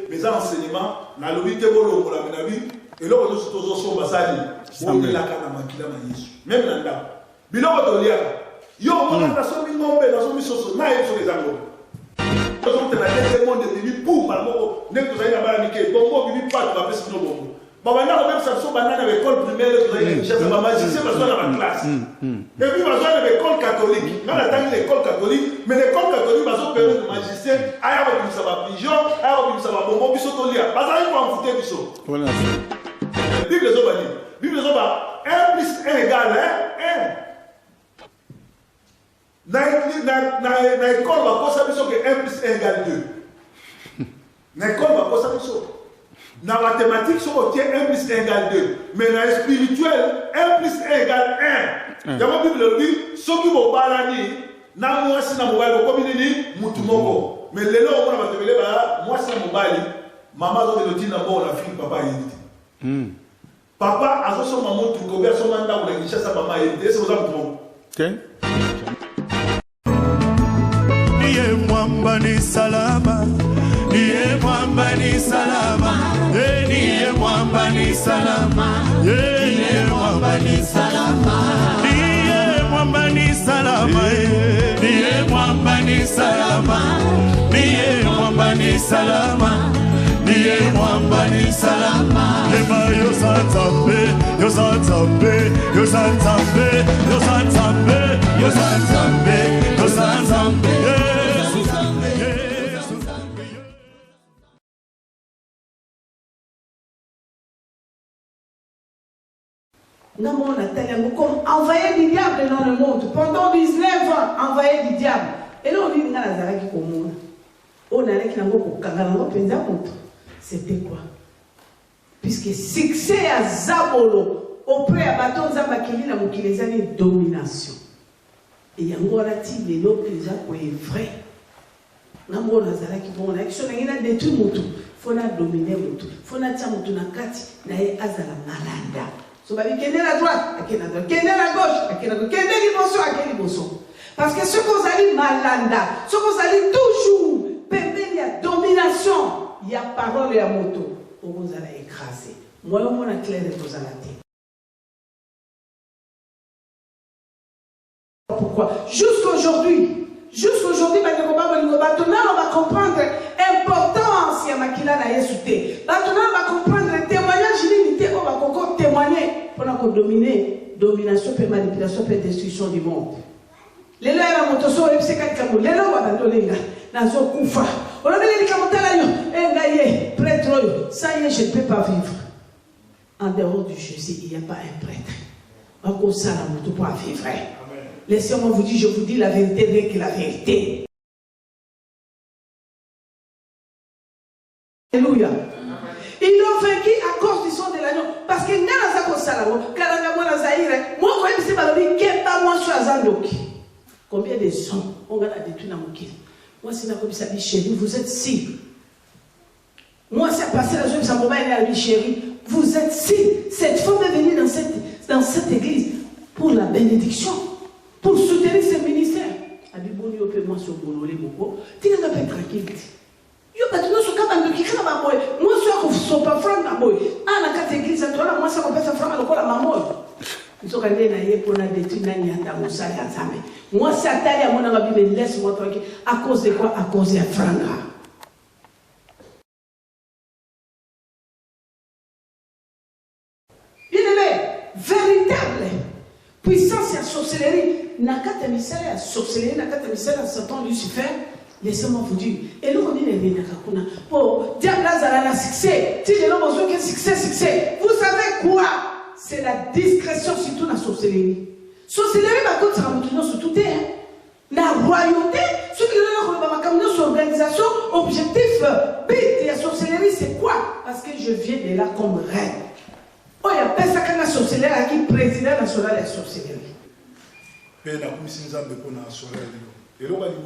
mes enseignements, na lobby te bolo pour la menabi, et là on se tozo so basali, on est là quand on makila na Yesu, même là. Biloko to lia. Yo on a so mi ngombe, na so mi soso, na yeso les anglo. On te na le monde de bibi pour par mo, ne ko zaina ba mike, bongo bibi pas va pesa no bongo. Baba na même ça so banana à l'école primaire, vous avez cherché ma magicien parce qu'on a ma classe. Et puis on a l'école catholique. On a tant l'école catholique, mais l'école catholique va se permettre de magicien, aya ba bisa ba pigeon, aya ba bisa ba bongo biso to lia. Ba za ko amfute biso. Voilà. Bible zo ba ni. Bible zo ba 1 plus 1 égale 1. Na école va kosa biso que 1 plus 1 égale 2. Na école va kosa biso. Dans la mathématique, si on tient 1 plus 1 égale 2. Mais dans le spirituel, 1 plus 1 égale 1. Il y a ma Bible dit, ceux qui vont parler, moi si na mobile, comme il dit, mutumoko. Mais les gens, on va te dire, moi si na mobile, maman doit te dire, d'abord la fille, papa est. Papa, à ce moment, tu connais son mandat, on a dit, ça maman est. C'est pour ça que tu Niye mwamba ni salama, niye mwamba ni salama, niye mwamba ni salama, niye mwamba ni salama, niye mwamba ni salama, niye mwamba ni salama, niye mwamba ni salama, niye mwamba ni salama. Lema yo santambe, yo santambe, yo santambe, yo santambe, yo santambe, yo santambe. Non, on a tellement comme envoyé du diable dans le monde. Pendant 19 ans, envoyé du diable. Et là, on dit, on a c'était quoi? Puisque succès à Zabolo, auprès à Baton Zamakili, la Mokilezani, domination. Et il y a encore la tille, les lots, les gens, est vrai. Nambo Nazara qui vont l'action, il a détruit Moutou. Il faut dominer Moutou. Il faut na Moutou na Kati, na Azala Malanda. So, bah, il y a la droite, il y a la gauche, il y a la gauche, il y a l'émotion. Parce que ce qu'on a dit malanda, ce qu'on a dit toujours, il y a domination, il y a parole et à moto. On vous a écrasé. Moi, on a clair de vous à la tête. Pourquoi? Jusqu'aujourd'hui, on va comprendre l'importance de Makila na Yesute. Maintenant, on va comprendre le témoignage limité, on va encore témoigner pour dominer, domination, puis manipulation, puis destruction du monde. Les lois à la motoso, les psychiatres, les lois à la dolinga, nazo kufa. On a dit que prêtre, ça y est, je ne peux pas vivre. En dehors du Jésus, il n'y a pas un prêtre. On va ça la moto pour vivre. Laissez-moi vous dire, je vous dis la vérité, rien que la vérité. Alléluia. Ils l'ont vaincu à cause du sang de l'agneau. Parce que combien de gens on a détruit dans mon kil. Moi, c'est comme ça dit chérie, vous êtes si. Moi, c'est passé la journée, ça m'a dit chérie, vous êtes si. Cette femme est venue dans cette église pour la bénédiction, pour soutenir ce ministère. Elle dit, bon, il moi sur Bololé, beaucoup. Tu n'as pas tranquille. Yo batino so kaba ndo kikana mamoy moi so ko so pa front na boy ana kata église atona moi ça ko pesa front lokola mamoy nzo kande na ye pona détruire nani ata musali azame moi ça tali à mon bible laisse-moi tranquille à cause de quoi? À cause de franga. Bien aimé, véritable puissance et sorcellerie nakata misala ya sorcellerie nakata misala Satan Lucifer. Laissez-moi vous dire, et nous on dit les Nakakuna, pour diable a succès, si les gens ont besoin de succès, vous savez quoi? C'est la discrétion surtout dans la sorcellerie. Sorcellerie, ma côte sera maintenant sur tout terre. La royauté, ceux qui ont une organisation, objectif, but, et la sorcellerie, c'est quoi? Parce que je viens de là comme reine. Oh, il y a personne qui a la sorcellerie qui est président national de la sorcellerie. Et la commission de la sorcellerie. Et là, on va dire,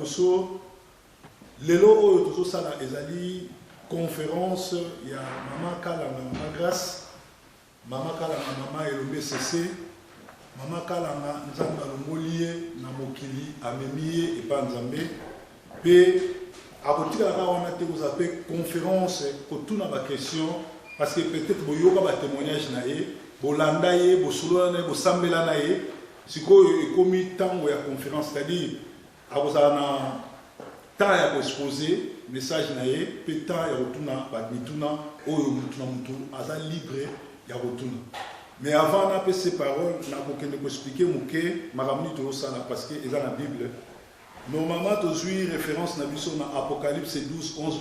lelo oyo tozosala ezali conférence ya mama Kalanga mama Grâce mama Kalanga mama Elombe CC mama Kalanga nzambe alongoli ye na mokili amemi ye epa nzambe pe akotika la wana te vous avez conférence ko tuna ba question parce que peut-être boyoka ba témoignage na ye bolanda ye bosolola na ye bosambela na ye sikoyo ekomi tango ya conférence c'est-à-dire akozala na temps ya koexposer message na ye pe temps ya kotuna ba mituna oyo mutu na mutu aza libre ya kotuna. Mais avant d'appeler ces paroles, je vais expliquer parce que dans la Bible, normalement, tu as référence dans Apocalypse 12, 11,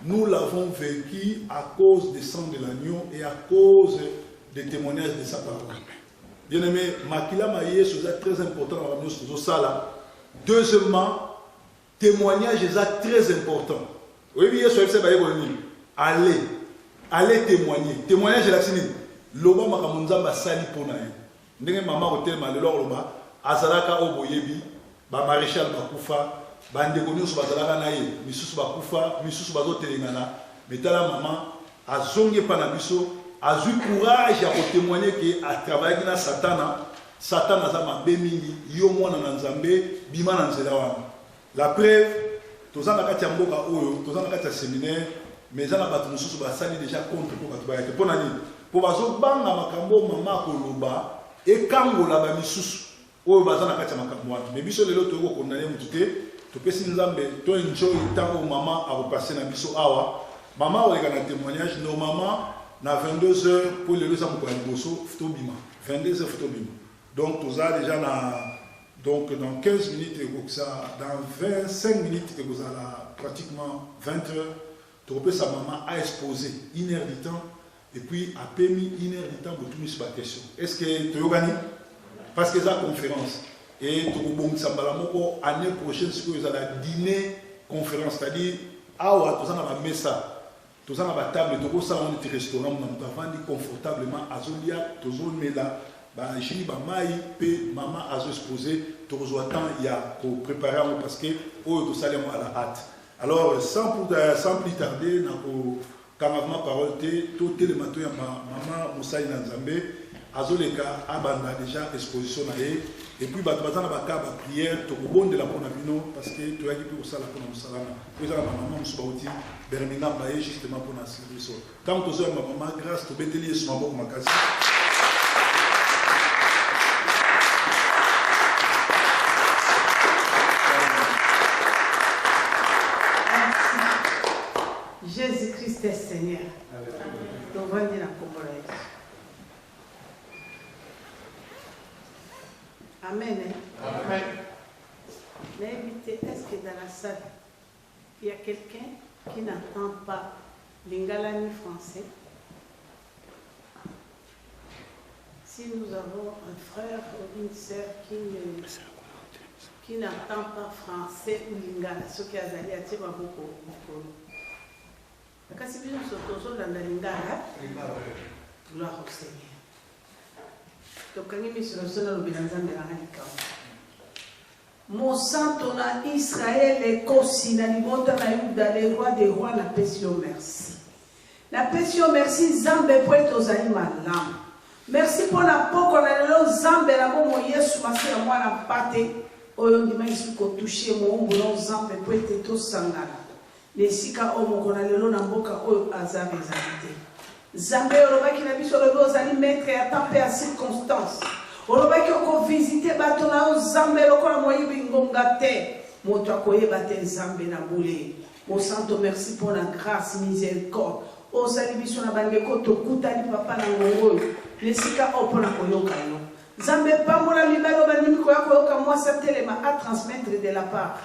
nous l'avons vécu à cause du sang de l'agneau et à cause des témoignages de sa parole. Bien aimé, Makila Maïe, c'est très important dans la Deuxièmement, témoignage est très important. Oui, allez témoigner. Témoignage est la signe. Loba makamunzamba sali pona ye ndenge mama hotel malelo loba azalaka oboyebi ba maréchal bakufa bandeko nyonso bazalaka na ye misusu bakufa misusu bazotelengana metala mama azongi pa na biso azui courage ya kotémoigner ke a travaillé na satana za mabe mingi yo mwana na nzambe bima na nzela wana. La preuve tozanga kati ya mboka oyo tozanga kati ya séminaire mais za na bato mosusu basali déjà contre pour bato bayake pona nini pour bazo banga makambo mama koloba e kangola ba misusu oyo bazana kati ya makambo wana mais biso lelo toyoko condamner mutu te topesi nzambe to enjoy tango mama akopase na biso awa mama oleka na témoignage normalement na 22h pour lelo za moko ya liboso futobima 22h futobima donc toza déjà na donc dans 15 minutes et ça dans 25 minutes et vous allez pratiquement 20h topesa mama a exposé 1 heure du temps. Et puis, à permis 1 heure de temps pour tout sur la question. Est-ce que tu as gagné? Parce que c'est la conférence. Et tu as l'année prochaine, c'est que vous allez dîner conférence. C'est-à-dire, awa, tu as la mesa, tu as la table, tu as un restaurant, tu as vendu confortablement, azolia, tu as là, j'ai dit, maman a exposé, tu as temps, il y a pour préparer parce que, oh, tu as à la hâte. Alors, sans plus tarder, quand ma parole tout le matin, maman Moussaï Nanzambe, Azoleka, Abanda déjà exposition et puis Batbazana Baka, prière, tout le monde de la Ponabino, parce que tu as dit pour ça la Ponamusalama. Vous avez ma maman Moussoubaouti, Birmingham, justement pour la service. Tant que tu as ma maman, grâce, tu peux te lier sur ma boque, ma casse. Jésus-Christ est Seigneur. Donc, on va dire Amen. Amen. Mais évitez, est-ce que dans la salle, il y a quelqu'un qui n'entend pas lingala ni français? Si nous avons un frère ou une sœur qui n'entend pas français ou lingala, ce qui a allé à Tiba beaucoup. Kasi bien sotozo dans la lingala, gloire au Seigneur. Donc quand il se ressent le bilan de la radicale. Mon sang ton Israël est consigné dans le monde dans les rois des rois la pétion merci. La pétion merci Zambé pour être aux animaux l'âme. Merci pour la peau qu'on a le Zambé la bon Yesu masi à moi la pâté. Oyo ndima isu ko toucher mon bon Zambé pour être tout sangala. Les sika omo qu'on a le na mboka oyo azave zalité. Zambé olobaki na biso lobo ozali maître ya temps à circonstance. Olobaki oko visiter bato na Zambé lokola moyibi ngonga te. Moto akoyeba te Zambé na boule. Mon santo merci pour la grâce miséricorde. O sali biso na bandeko to kutali papa na ngoro. Les sika opona koyoka yo. Zambé pambola libero bandimi koyoka moi cette élément à transmettre de la part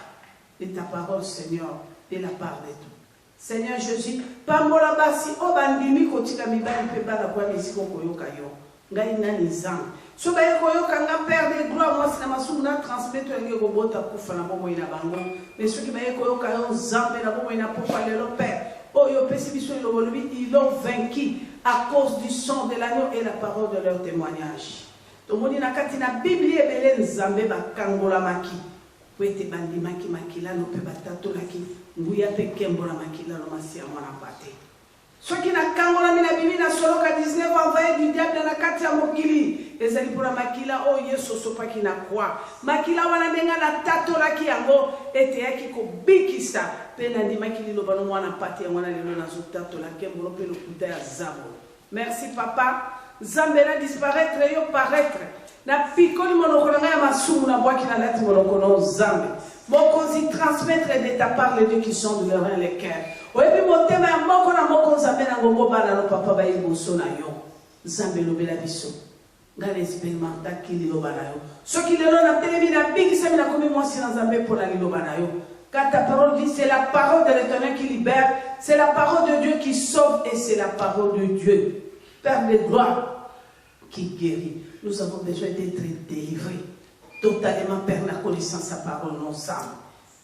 de ta parole Seigneur, de la part de tout. Seigneur Jésus, pambola basi o bandimi kotika mibali pe bala kwa misiko koyoka yo. Ngai nani zam. So ba koyoka nga père de gloire moi sina masumu na transmettre ngeko bota kufa na bomo ina bango. Mais ceux qui ba koyoka yo Zambé na bomo ina popa lelo père. Oh yo pesi biso ils l'ont vaincu à cause du sang de l'agneau et la parole de leur témoignage. Tomoni na kati na Biblia ebele Nzambe ba kangola maki. Kwete bandi maki makila no pe batato laki nguya pe kembola makila no masia mwana pate. Soki na kangola mina bibi na soloka 19 envoyé du diable na kati ya mokili. Ezali pour makila o yeso sopa ki na kwa. Makila wana benga na tato laki yango ete yaki ko bikisa Merci papa. Zambela disparaître et paraître. Na pikoli monokolanga ya masumu na boaki na lati monokono zambe. Mokozi transmettre de ta part les dieux qui sont de leur rein les cœurs. Oyebi motema ya moko na moko zambe na ngombo bana no papa ba iboso na yo. Zambe lobela biso. Ngale expérimenta ki liloba na yo. Soki lelo na televi na biki sami na komi mwasi na zambe pour la liloba na yo. Car ta parole dit c'est la parole de l'Éternel qui libère, c'est la parole de Dieu qui sauve et c'est la parole de Dieu, Père de gloire, qui guérit. Nous avons besoin d'être délivrés. Totalement, Père, la connaissance sa parole non ensemble.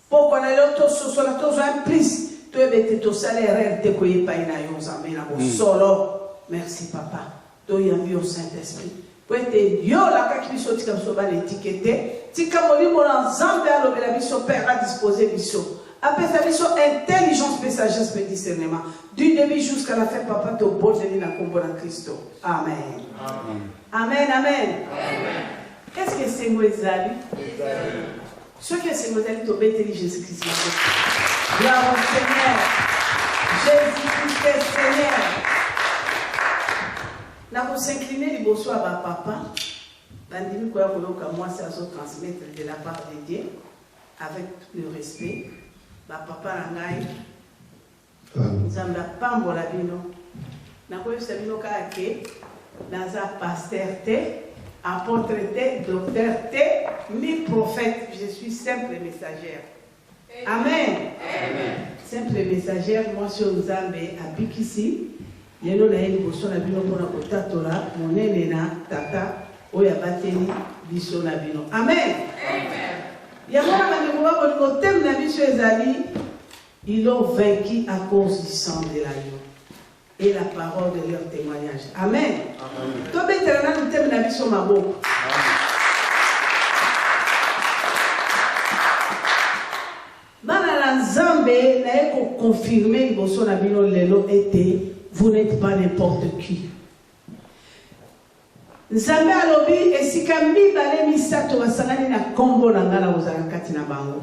Pourquoi on a l'autre chose, on a toujours un plus. Tu es bête, tu salaire, tu es pas une solo. Merci, papa. Tu es mis au Saint-Esprit. Pour être Dieu, la qui sorti comme ça, l'étiqueter. Si comme on dit, mon ensemble, la mission Père a disposé mission. Après sa mission, intelligence, mais sagesse, mais discernement. Du début jusqu'à la fin, papa, tu es beau, je dis la combo en Christ. Amen. Amen, amen. Est-ce que c'est moi, Zali? Ce que c'est moi, Zali, tu es Jésus-Christ. Gloire au Seigneur. Jésus-Christ est Seigneur. Nous avons s'incliner les beaux à papa. Bandimi quoi moi c'est à transmettre de la part de Dieu avec tout le respect. Papa Rangai. Nous avons la pambo la bino. Nous avons sabino kake. Naza pasteur té, apôtre té, docteur té, mi prophète. Je suis simple messagère. Amen. Amen. Simple messagère. Moi je suis aux Zambé à Bikisi. Yelo na yeli boso na bino pona kotatola monene na tata oya bateli biso na bino. Amen. Amen. Yamona bandeko ba bolingo thème na biso ezali ils ont vaincu à cause du sang de l'agneau et la parole de leur témoignage. Amen. Amen. To betela na thème na biso maboko. Bana la Nzambe na eko confirmer boso na bino lelo était vous n'êtes pas n'importe qui. Nzambe alobi esika mibale misato basangani na kombo na ngala ozala kati na bango.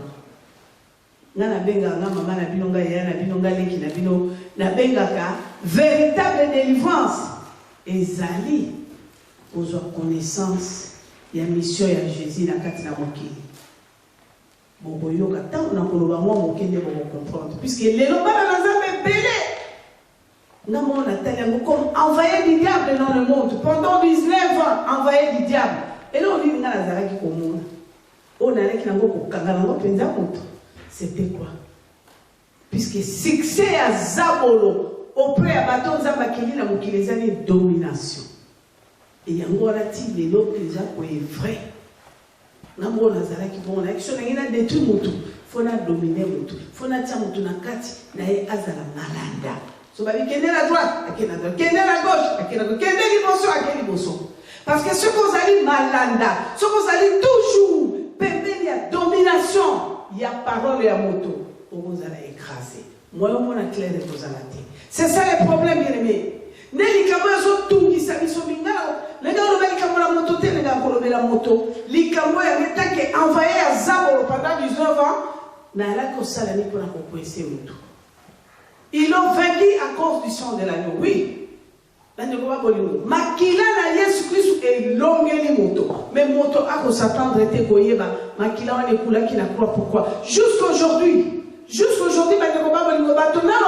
Ngana benga nga mama na bino nga ya na bino nga leki na bino na benga ka véritable délivrance ezali ozwa connaissance ya mission ya Jésus na kati na mokili. Bobo yoka tango na koloba mwa mokende bobo comprendre puisque lelo bana na Nzambe belé. Nous avons comme envoyé du diable dans le monde. Pendant 19 ans, envoyé du diable. Et là, on dit c'était quoi? Puisque succès à Zabolo, auprès à Baton Zabakili, la Mokilezani, domination. Et il y a un relatif de l'autre qui est vrai. Nous avons dit que détruit Moutou. Il faut dominer Moutou. Il faut dominer Nakati, Nae Azala Malanda. So, bah, qui est à droite, qui est à droite, qui est à gauche, qui est à gauche, qui est à gauche. Parce que ce que vous allez malanda, ce que vous allez toujours, il y a domination, il y a parole et à moto, vous allez écraser. Moi, on a clair de vos alatés. C'est ça le problème, bien aimé. Les camarades sont tout qui s'habillent sur les gars, les camarades la moto, les gars qui la moto, les camarades qui ont envoyé à Zabolo pendant 19 ans, n'a pas que ça l'année pour la composer moto. Ils l'ont vaincu à cause du sang de l'agneau. Oui. Makila na Yesu Christ est longeli moto. Mais moto a qu'on s'attendre était goyeba. Makila on est coula qui n'a croit pourquoi. Jusqu'aujourd'hui, on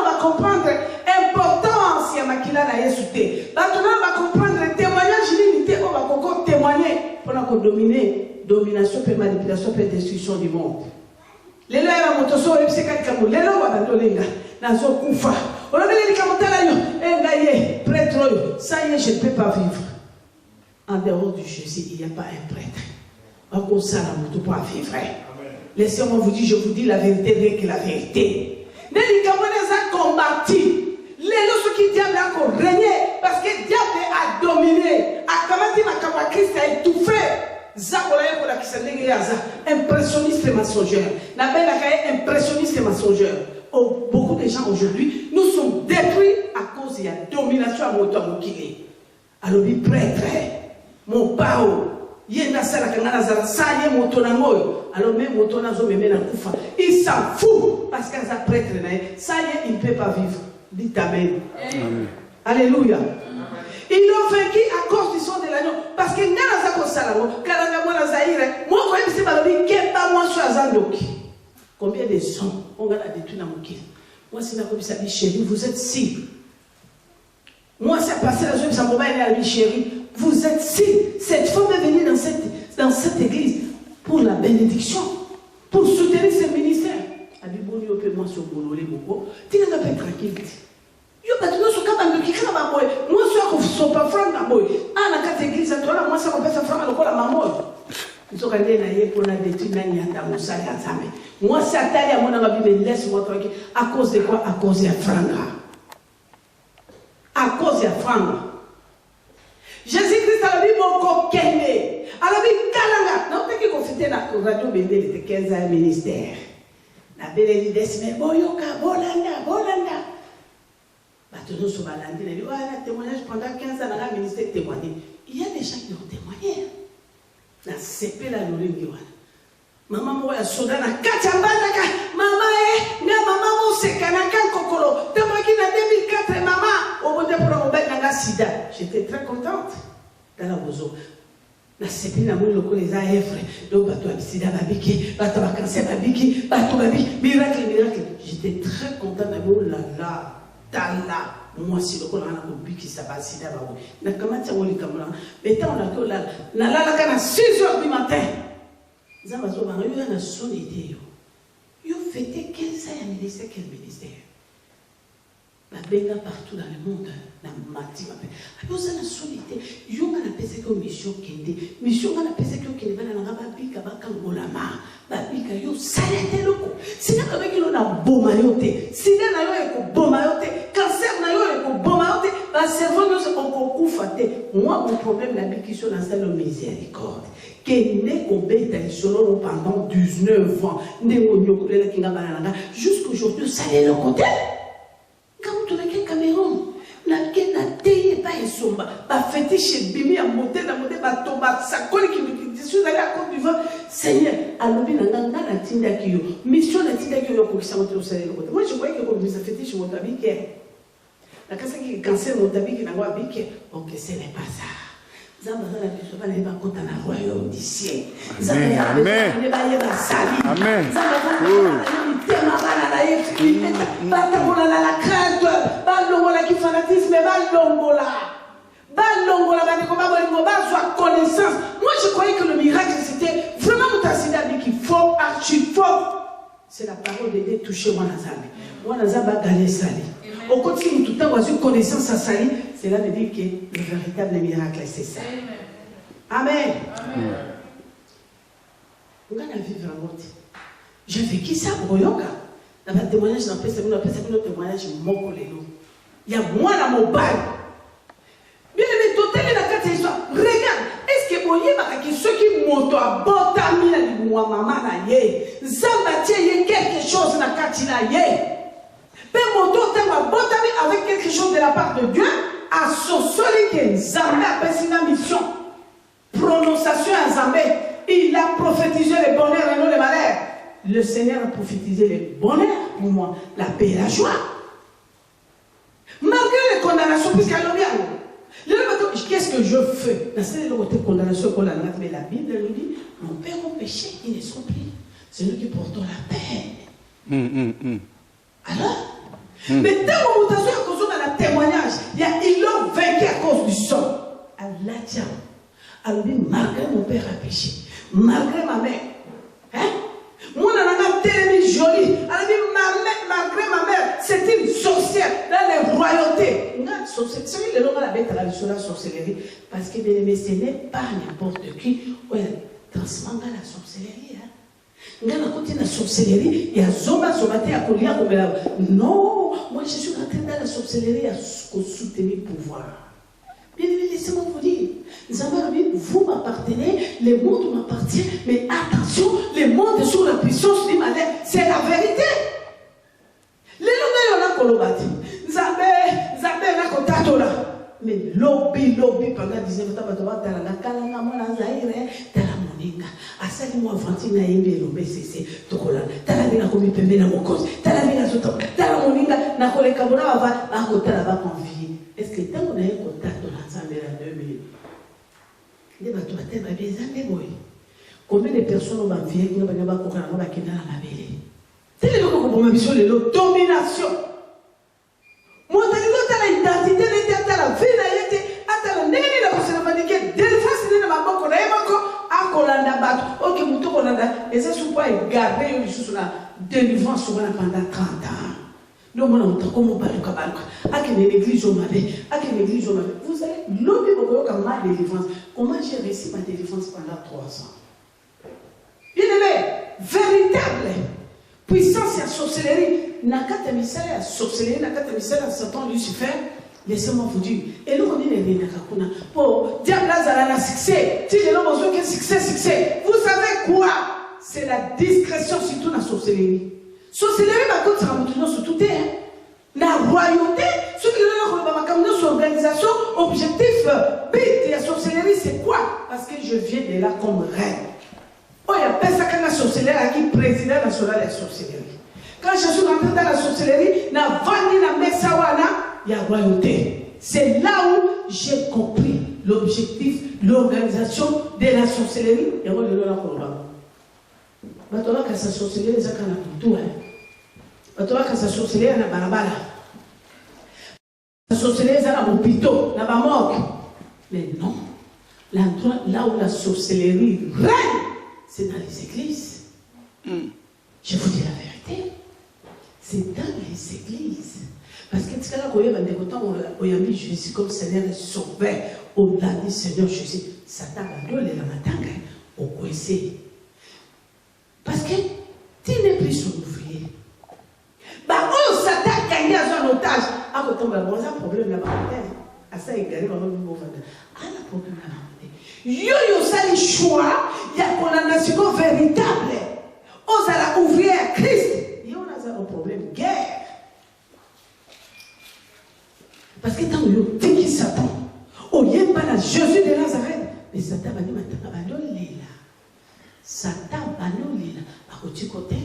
va comprendre l'importance de Makila na Yesu te. Maintenant on va comprendre le témoignage limité. On va encore témoigner pour dominer, domination, et manipulation, et destruction du monde. Les lois la moto sont les psychiatres. Les lois va dolenga. Nazo kufa. On a dit que prêtre, ça y est, je ne peux pas vivre. En dehors du Jésus, il n'y a pas un prêtre. On consacre la moto pour vivre. Laissez-moi vous dire, je vous dis la vérité, rien que la vérité. Les Camerounais ont combattu. Les lois qui diable a régné parce que le diable a dominé. A combattu ma Christ a étouffé. Impressionniste et mensongeur. Impressionniste et mensongeur. Oh, beaucoup de gens aujourd'hui, nous sommes détruits à cause de la domination à mon temps. Alors, prêtre, mon pao, Yenda sala kangana zala sa ye moto na ngoyo. Alors même moto na zo meme na kufa. Il s'en fout parce qu'un prêtre na ça y est, il ne peut pas vivre. Dites amen. Amen. Alléluia. Ils l'ont vaincu à cause du sang de l'agneau. Parce que ngana zako salamo, kalanga mwana Zaire, moi quand même c'est pas le kemba moi sur azandoki. Combien de gens on va la détruire dans mon cœur. Moi c'est la comme ça chérie, vous êtes cible. Moi c'est passé la journée ça m'a dit à chérie. Vous êtes si cette femme est venue dans cette église pour la bénédiction, pour soutenir ce ministère. Elle dit bon, yo peut moi sur bololé beaucoup. Tu n'as pas tranquille. Yo pas tout sur capable de kika ma boy. Moi sur pas franc ma boy. Ah la quatre église toi là moi ça me fait ça franc le la maman. Ils ont regardé na yé pour la détruire na nyata musa ya zame. Moi c'est atali à mon na Bible laisse-moi tranquille. À cause de quoi? À cause de franga. À cause de franga. Jésus-Christ a dit mon coquet. Alors, il kalanga. Non, peut-être qu'on fait la radio bébé, il était 15 ans ministère. La belle idée, mais boyoka, bolanda. Bah, toujours sur Balandi, il dit, ouais, le témoignage pendant 15 ans dans le ministère témoigné. Il y a des gens qui ont témoigné. La CP, la Lorine, maman, moi, la soda, la kachambana, maman, maman, c'est Kanakan Kokolo. Témoigné en 2004, maman, au bout de la sida. J'étais très contente. Dans la bozo. La CP n'a pas les AFR. Donc, bateau à sida, babiki, bateau à cancer, babiki, bateau babi, miracle. J'étais très contente. Là, tala. Moi, si le col a un biki, ça va sida, babou. Na comment ça, on les caméras. Mais tant on a que là, à 6 h du matin. Zamazo, il y a une solide. Il fêtait 15 ans, il ministère, quel ministère? La benga partout dans le monde, la mati ma paix. Alors ça la solité. Yo ngana pese ko mission kende. Mission ngana pese ko kende bana nga babika bakangolama. Babika yo salete loko. Sina ka beki lo na boma yote. Sina na yo eko boma yote. Cancer na yo eko boma yote. Ba cerveau yo se okufa te. Moi mon problème la bikisho na salle miséricorde. Kende ko beta isolo pendant 19 ans. Ndengo nyokolela kinga bana nga jusqu'aujourd'hui salé le côté. Quand tu as Cameroun, na teye pas esomba, ba fêter chez Bimi à monter na tomba ça colle qui me dit suis allé à Côte d'Ivoire. Seigneur, alobi na na tinda kiyo. Mission na tinda kiyo pour que ça monte au salaire. Moi je voyais que comme ça fêter chez Motabike. La casa qui cancer Motabike na wa bike. OK, ce n'est pas ça. Zamba na biso ba na ba kota na royaume du ciel. Amen. Amen. La crainte, balongola qui fanatisme, balongola, connaissance. Moi je croyais que le miracle c'était vraiment qu'il faut, archi fort. C'est la parole de Dieu toucher moi Nazambe. Moi Nazambe gagné sali. Au continue tout le temps une connaissance à sali. Cela veut dire que le véritable miracle c'est ça. Amen. On va vivre en mode. J'ai vécu ça pour Yoga. Dans le témoignage, dans le témoignage, il y a moi dans mon bail. Bien aimé, total et la carte histoire. Regarde, est-ce que vous voyez ceux qui montent à Botami, à moi, maman, Zambati, quelque chose dans la carte, mais mon à Botami avec quelque chose de la part de Dieu, à son solide, Zambé a passé une mission. Prononciation à Zambé, il a prophétisé le bonheur et non le malheur. Le Seigneur a prophétisé le bonheur pour moi, la paix et la joie. Malgré les condamnations, puisqu'elle a bien. Qu'est-ce que je fais? C'est le côté condamnation qu'on a, mais la Bible nous dit mon père au péché, ils ne sont plus. C'est nous qui portons la paix. Alors, mais tant que vous avez cause dans le témoignage, ils l'ont vaincu à cause du sang. Allah tient. Alors, malgré mon père a péché, malgré ma mère, hein? Moi, on a tellement jolie. Elle dit, malgré ma mère, c'est une sorcière dans les royautés. C'est le nom de la bête à la sorcellerie. Parce que ce n'est pas n'importe qui. Ouais, transmanga la sorcellerie. Nga na côté la sorcellerie, il y a Zoma Zomate à Kolia Kobela. Non, moi je suis rentré dans la sorcellerie à soutenir le pouvoir. Bien aimé, laissez-moi vous dire. Vous m'appartenez, le monde m'appartient, mais attention, le monde sous la puissance du malheur, c'est la vérité. Les gens qui ont kolobati, Zambé, na kotatola. Mais lobby pendant 19 ans, tu vas talanga kalanga mona zaire, tala moninga. Asali mo avanti na yembe lobby c'est tokola. Tala bina komi pembe na mokos. Tala bina soto. Tala moninga na koleka bona va akotala ba convier. Est-ce que tant on a un contact dans l'ensemble à 2000? Les bateaux à terre bien zanné boy. Combien de personnes ont envié qui n'ont pas courir dans la kina la mabele. C'est le coup pour ma mission de domination. Mon l'identité de la vie n'a été à la négligence de la personne. Défense de ma banque, on a un colanda bat. Ok, mon tour colanda. Et ça, je peux garder une chose là. Délivrance pendant 30 ans. Non, mon nom, comment on parle de Kabalka. À quelle église on m'avait. À quelle église on m'avait. Vous savez, l'homme est beaucoup comme ma délivrance. Comment j'ai réussi ma délivrance pendant 3 ans? Bien aimé, véritable puissance et sorcellerie. Nakata misala ya sorcellerie, nakata misala ya Satan Lucifer. Laissez-moi vous dire. Et nous on dit les nakakuna. Pour diable a la succès. Si les gens ont besoin que succès. Vous savez quoi? C'est la discrétion surtout dans la sorcellerie. Sorcellerie ma côte sera maintenant sur tout terre. La royauté, ceux qui ont une organisation, objectif, but et la sorcellerie, c'est quoi? Parce que je viens de là comme reine. Oh, il y a personne qui a la sorcellerie qui président national de la sorcellerie. Quand je suis rentré dans la sorcellerie, na vandi na mesawana, il y a royauté. C'est là où j'ai compris l'objectif, l'organisation de la sorcellerie. Il y a un programme. Maintenant, quand ça sorcellerie, ça n'a pas tout. Maintenant, quand ça sorcellerie, na balabala. La sorcellerie, ça n'a pas hôpital, na bamok. Mais non, là où la sorcellerie règne, c'est dans les églises. Je vous dis la vérité. C'est dans les églises. Parce que tu as Jésus comme Seigneur et Sauveur. Au-delà du Seigneur Jésus, Satan va nous les matanga au coincé. Parce que tu n'es plus son ouvrier. Bah, oh, Satan gagné à son otage. Ah, quand on a un problème là-bas, à ça, il gagne vraiment le mot. Ah, la problème là-bas. Yo, ça les choix, il y a une condamnation véritable. On a ouvrier à Christ. Il y a un problème, guerre. Parce que tant que tu es Satan, on n'y a pas la Jésus de Nazareth. Mais Satan va dire, Satan va nous lire. À côté côté.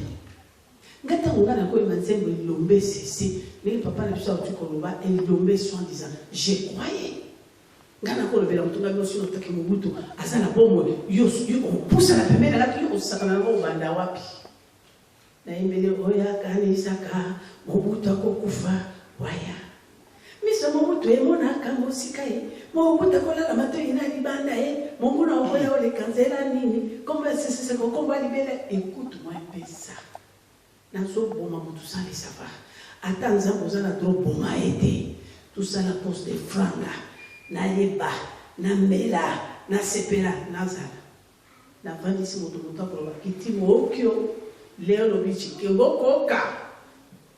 Gata on a la quoi il m'a dit l'homme c'est mais papa n'a pas dit qu'on va et l'homme soit en disant j'ai croyé. Gana ko le vela mutunga byosi no take mubutu azana bomo yo pousse la pemela la yo sakana ngo banda wapi. Na imbele oya kanisa ka mubutu akokufa waya. Misa mubutu emona kama usikae. Mubutu akola la mato ina libanda Mungu na oya ole kanzela nini. Comme c'est combat libéré écoute-moi un peu ça. Nazo boma mutu sans le savoir. Attends ça vous en a trop boma été. Tout ça la poste de franga. Na yeba, na mela, na sepela, na zala. Na vandisi moto moto akoloba kiti mokyo, leo lobi chike ngokoka.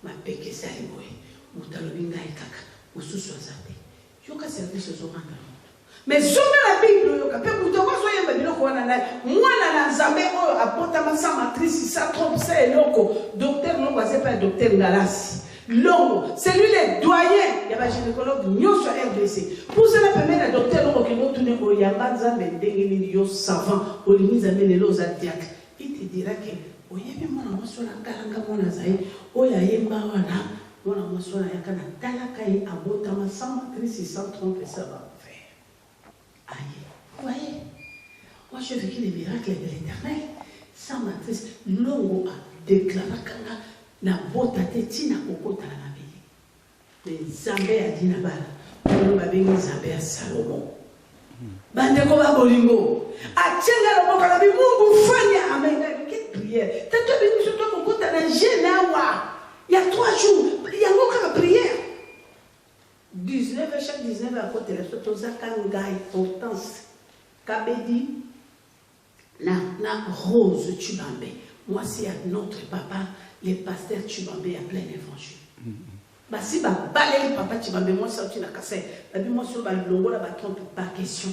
Ma peke sali boye, moto lobi ngai kaka, ususu azate. Yoka service zo randa. Mais zombe la Bible yoka, pe moto kwa zo yemba biloko wana na mwana na nzambe oyo apota masa matrice sa trompe sa eloko. Docteur non c'est pas docteur Ngalasi. L'homme, c'est lui le doyen. Il y a un gynécologue, nous sommes RDC. Pour cela, permet le docteur, nous avons tourné au Yabanza, mais des savants, au limite, les lots adiaques. Il te dira que, oh, il y a mon amour sur la caranga, mon azaï, oh, il y a un bawana, mon amour sur la yakana, talakaï, abotama, sans matrice, sans tromper, ça va faire. Aïe, vous voyez, moi, je vécu les miracles de l'éternel, sans matrice, l'homme a déclaré na bota te tina kokota na mabeli. Mais Zambé a dit na bala. On va bien Zambé à Salomon. Bande ko ba bolingo. A tchenga la boka la bi Mungu fanya amen. Quelle prière. Tanto bien sur toi kokota na jenawa. Il y a 3 jours, il y a encore prière. 19 chaque 19 à côté la soto zakanga importance. Kabedi na Rose Tubambe. Moi c'est à notre papa les pasteurs Tubambe à plein évangile. Bah si bah balé papa Tubambe moi ça tu n'as qu'à faire. La Bible moi sur le longo là bah trompe pas question.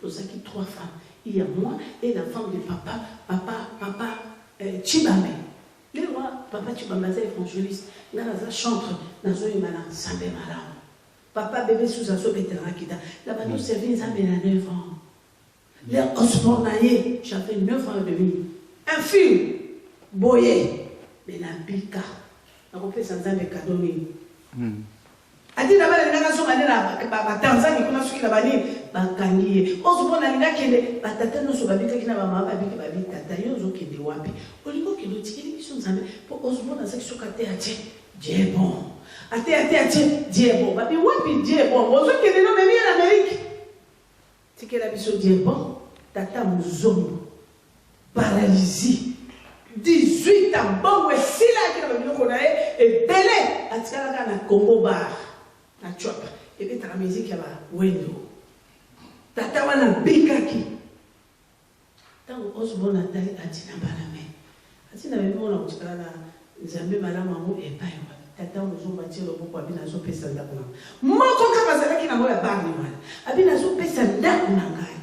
Nous avons 3 femmes. Il y a moi et la femme de papa Tubambe. Les rois papa Tubambe c'est évangéliste. Dans la chantre dans une malade Sambé malade. Papa bébé sous un sopétera kita. Là-bas, nous servions ça, mais à 9 ans. Les osbornaillés, j'avais 9 ans et demi. Un film, boyé, mais la bika. On a fait ça dans les cadeaux. Adi na bala nga so manela ba Tanzania kuna suki na bani ba kangiye ozobona linga kende ba tata no so babika kina ba mama babika babika tata yo zo kende wapi oliko kilo tikili biso nzambe po ozobona saki so kate ate Dieu bon ate Dieu bon babi wapi Dieu bon ozo kende no memi en Amérique tikela biso Dieu bon tata muzombo paralysie 18 ans bon we sila kina babino kona e belé atikala kana Congo bar na chopa et puis la musique ya ba wendo tata wana bikaki tango osbona tali atina balame atina bimona kutikala na nzambe malama mo epai wa tata muzomba tiro boko abina zo pesa ndako na moko kama zalaki na moya bani wana abina zo pesa ndako na ngai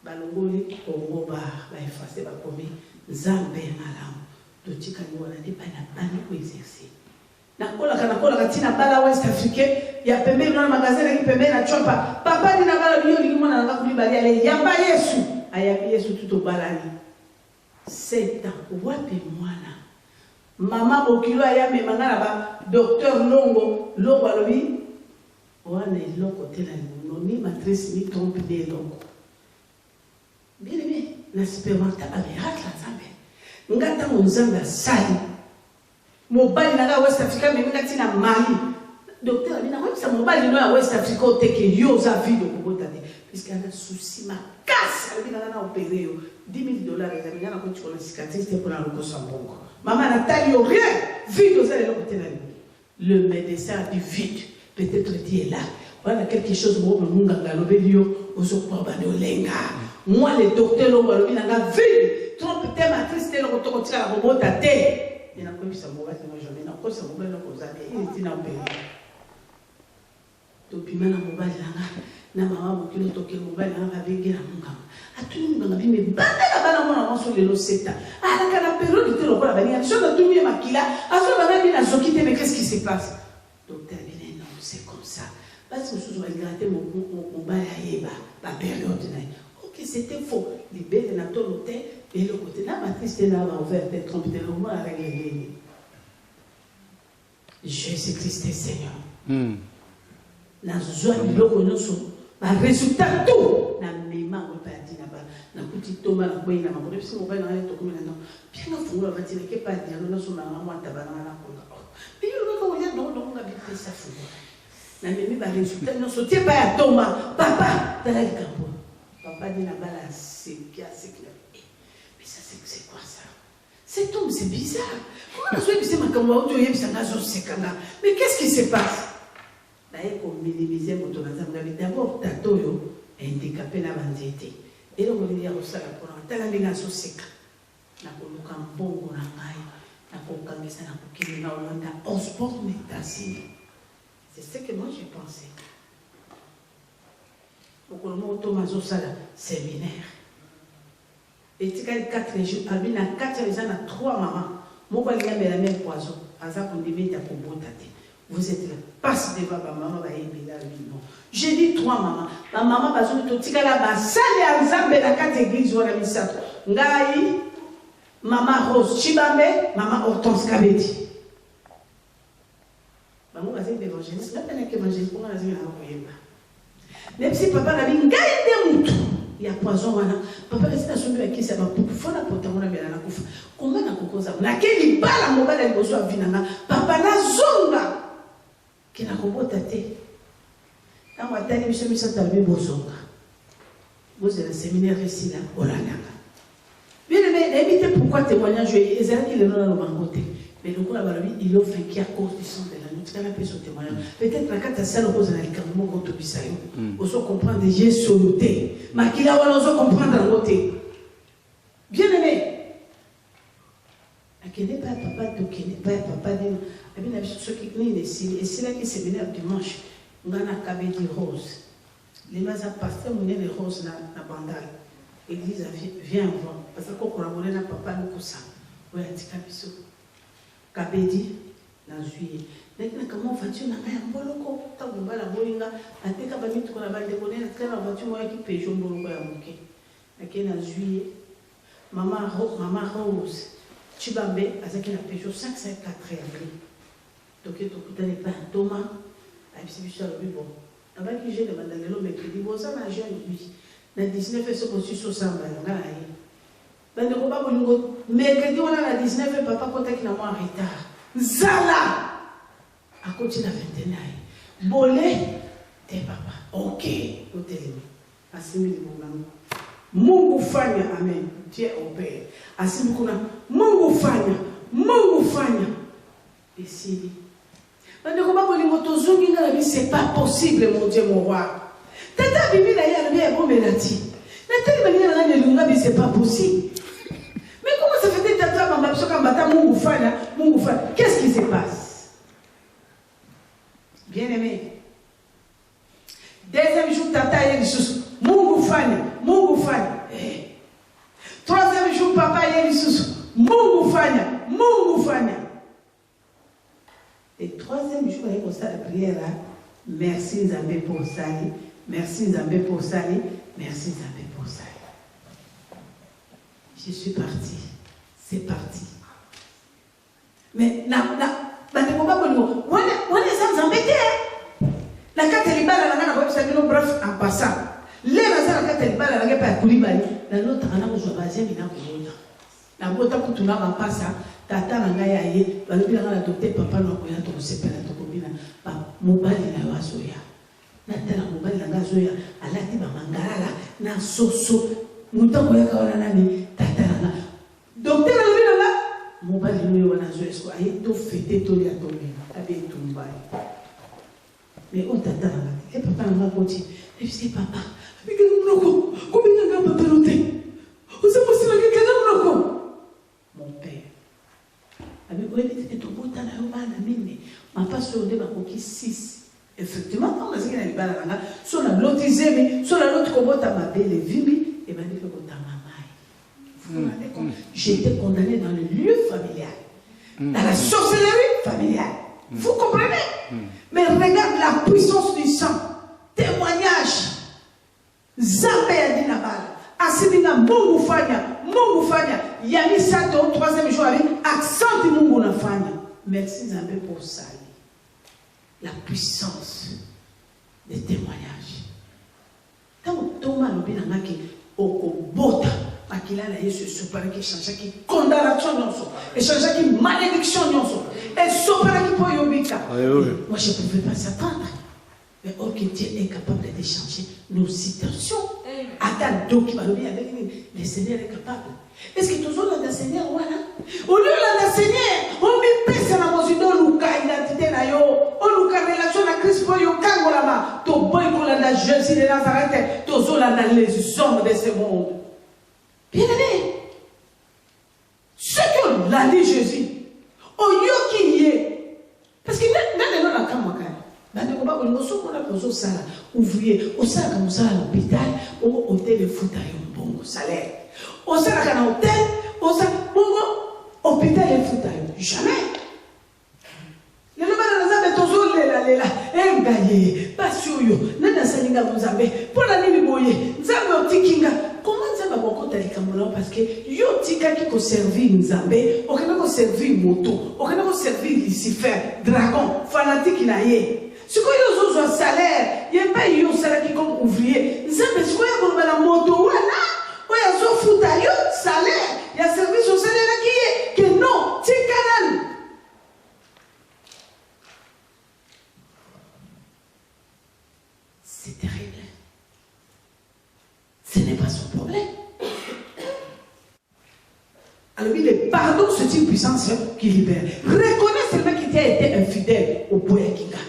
balongoli Congo ba effacer ba komi nzambe malamu totika ni wana ndi bana bani ko exercer na kola katina bala West Africain ya pembeni na magazini ki pembeni na chopa papa ni na bala biyo likimona nanga kulibali ale yamba Yesu ayabi Yesu tuto balani 7 ans wapi mwana mama bokilo aya me mangana ba docteur longo alobi wana iloko tela ni matrice ni trompe de longo bien na expérimenta ba miracle nzambe ngata nzambe sali mobali na West Africa mais ngati na Mali docteur bina ko sa mobali no ya West Africa oteke yo za video ko botade puisque ana souci ma casse bina na opérer yo $10,000 ya bina na ko tshona cicatrice pour la lokosa mbongo maman Nathalie yo rien video za le côté na le médecin du vide peut-être Dieu est là voilà quelque chose mo munga ngalobelio ozo kwa bano lenga moi le docteur lo balo bina nga vide trompe te matrice te lo ko tshaka ko botate il y a un peu de samouraï dans la journée, il y a un peu de samouraï dans la journée, il y a un peu de donc, il y a un peu de maman qui est toqué mobile avec la mungama. À tout le monde, mais bande la balle sur le 7 ans. À la période de la balle, sur le tout bien maquillé, à ce moment-là, il a zoquité, mais qu'est-ce qui se passe? Docteur, il non, c'est comme ça. Parce que je vais gratter mon bail à la période. Ok, c'était faux. Les belles n'a pas noté. Et le côté là, matrice n'a pas ouvert des trompes de l'homme à régler. Jésus-Christ est Seigneur. La joie de l'eau, le résultat tout. La mémoire ne pas dire na petit Thomas la boîte na maman. Depuis ce moment là, il est tout comme là. Bien que vous l'avez dit, que pas dire, nous sommes à maman tabana la cola. Mais il veut qu'on y a non on a bien fait ça fou. La mémoire le résultat, nous sommes pas à Thomas, papa, dans le capot. Papa dit la balle c'est bien, c'est clair. C'est quoi ça? Cet homme, c'est bizarre. Comment mais qu'est-ce qui se passe? D'abord, Tatoyo est handicapé dans la bandité. Et donc, on dit à Rosa, pour la ligne sec. Na koluka mbongo na ngai na kokangisa na kokili na Olanda on sport métasi. C'est ce que moi j'ai pensé. Au moment Thomas Sala séminaire. Et tu as 4 jours, il y a 4 jours, il y a 3 mamans. Moi, je vais la même poison. Vous êtes là. Passe devant ma maman. J'ai dit 3 mamans. Ma maman, parce que tu as la salle à Zambé, la 4 églises, ou la mission. Ngaï, maman Rose Chibambe, maman Hortense Kabedi. Maman, vas-y, l'évangéliste. Là, il y a un évangéliste. Même si papa n'a dit, ngaï, des moutons. Il y a poison papa reste à soulever qui ça va pour faire la potamona mais la kufa comment na kokoza na keli bala mobala ya boso avinanga papa na zonga qui na kobota te na mwatani biso tabe bozonga vous êtes le séminaire ici là olananga bien mais évitez pourquoi témoignage ezali le nom na bangote mais le coup la balobi il offre qui à cause du sang de la nuit kana peso témoignage peut-être la carte ça le cause na likambo ko to bisayo oso comprendre Jésus soloté makila wala oso comprendre ngote bien aimé akene pas papa to kene pas papa de abina biso qui ni et c'est là qui séminaire dimanche ngana Kabedi Rose les maza pasteur mune les roses na bandal église vient voir parce que ko collaborer na papa nous ça ouais tika biso Kabedi na juillet. Maintenant, comment voiture n'a rien boloko? Tant qu'on va la bolinga, à tes cabines, qu'on a mal déconné, la voiture, moi qui paye, je me boloko à moquer. Laquelle en juillet, maman Rose, Chibambe, à ce qu'il a payé 554 avril. Donc, tu n'es pas un Thomas, à l'exhibition de bon. Avant que j'ai demandé à l'homme, il dit, bon, ça m'a jeune, lui. Le 19, c'est aussi sur ça, mais on a la 19, papa, quand il a moins en retard. Zala! À côté de la vingtaine, bolé, t'es papa. Ok, au téléphone. Assimile mon Mungu fanya, amen. Dieu opère. Assimile mon Mungu fanya. Et si. C'est pas possible, mon Dieu, mon roi. Tata Bibi, là, il y a un bon mélati. C'est pas possible. Mais comment ça fait que Tata Mungu fanya? Qu'est-ce qui se passe? Bien aimé. Deuxième jour, Tata Yesus, Mungu fanya. Troisième jour, Papa Yesus, Mungu fanya. Et troisième jour, il y a la prière là. Merci Nzambe pour sali. Je suis parti. C'est parti. Mais on est sans embêter. La carte est libérale, bref, en passant. Les la carte est libérale, la carte est libérale. La l'autre, on a besoin de baser, mais la bota pour tout le monde en passant. Tata nanga yaye, balobi nanga la docteur papa no koya to sepela to kobina ba mobali na wasoya. Na tala mobali nanga zoya, alati ba mangala na soso. Mutango ya kawana nani tata nanga. Docteur balobi nanga mobali no wana zoya so ayi to fete to ya to me. Abe tumbai. Mais on tata nanga, et papa nanga koti. Et je dis papa, mais que nous n'avons combien de papa noté? Vous savez aussi la que nous n'avons. Mon père. Ma passion de ma coquille 6. Effectivement, quand on a dit qu'il y a une sur la lotisée, sur la l'autre combote à ma belle vimi, et m'a dit que vous rendez compte? J'étais condamné dans le lieu familial, dans la sorcellerie familiale. Vous comprenez? Mais regarde la puissance du sang. Témoignage. Zambé a dit Nabal. Asibina Mungu fanya. Yami Sato, troisième jour, accent de Mungu na fanya. Merci Zambé pour ça. La puissance des témoignages. Quand Thomas lobi na ki okobota makila na Yesu sopara ki change ki condamnation nyonso et change ki malédiction nyonso et sopara ki po yobika. Moi je ne pouvais pas s'attendre. Mais or que Dieu est capable de changer nos situations. Attends, donc le Seigneur est capable. Est-ce que toujours le Seigneur voilà? Au lieu de Seigneur, on me pèse na mozido luka identité na yo, on luka relation na Christ pour yo kangolama, to boy pour la Jésus de Nazareth, to zola dans les hommes de ce monde. Bien aimé, ce que l'a dit Jésus, au lieu qu'il y ait, parce que nous n'avons pas kamaka. Ouvrier, au salaire comme ça à l'hôpital, au hôtel de foot à un bon salaire. Au salaire à l'hôtel, au salaire hôpital de foot à un jamais. Les gens qui sont là, ils gagnent, pas sûr, nana salinga vous avez, pour la nuit boye, nzambe otikinga. Comment nzambe bakota likambola parce que yo tika ki ko servir nzambe, okena ko servir moto, okena ko servir Lucifer, dragon, fanatique na ye. Si vous avez un salaire, il n'y a pas un salaire qui est comme ouvrier. Si vous avez un moto, il y a un salaire, il y a un service au salaire qui est que non, c'est canal. C'est terrible. Ce n'est pas son problème. Alors, le pardon, c'est une puissance qui libère. Reconnaissez seulement qu'il a été infidèle au Boya Kinga.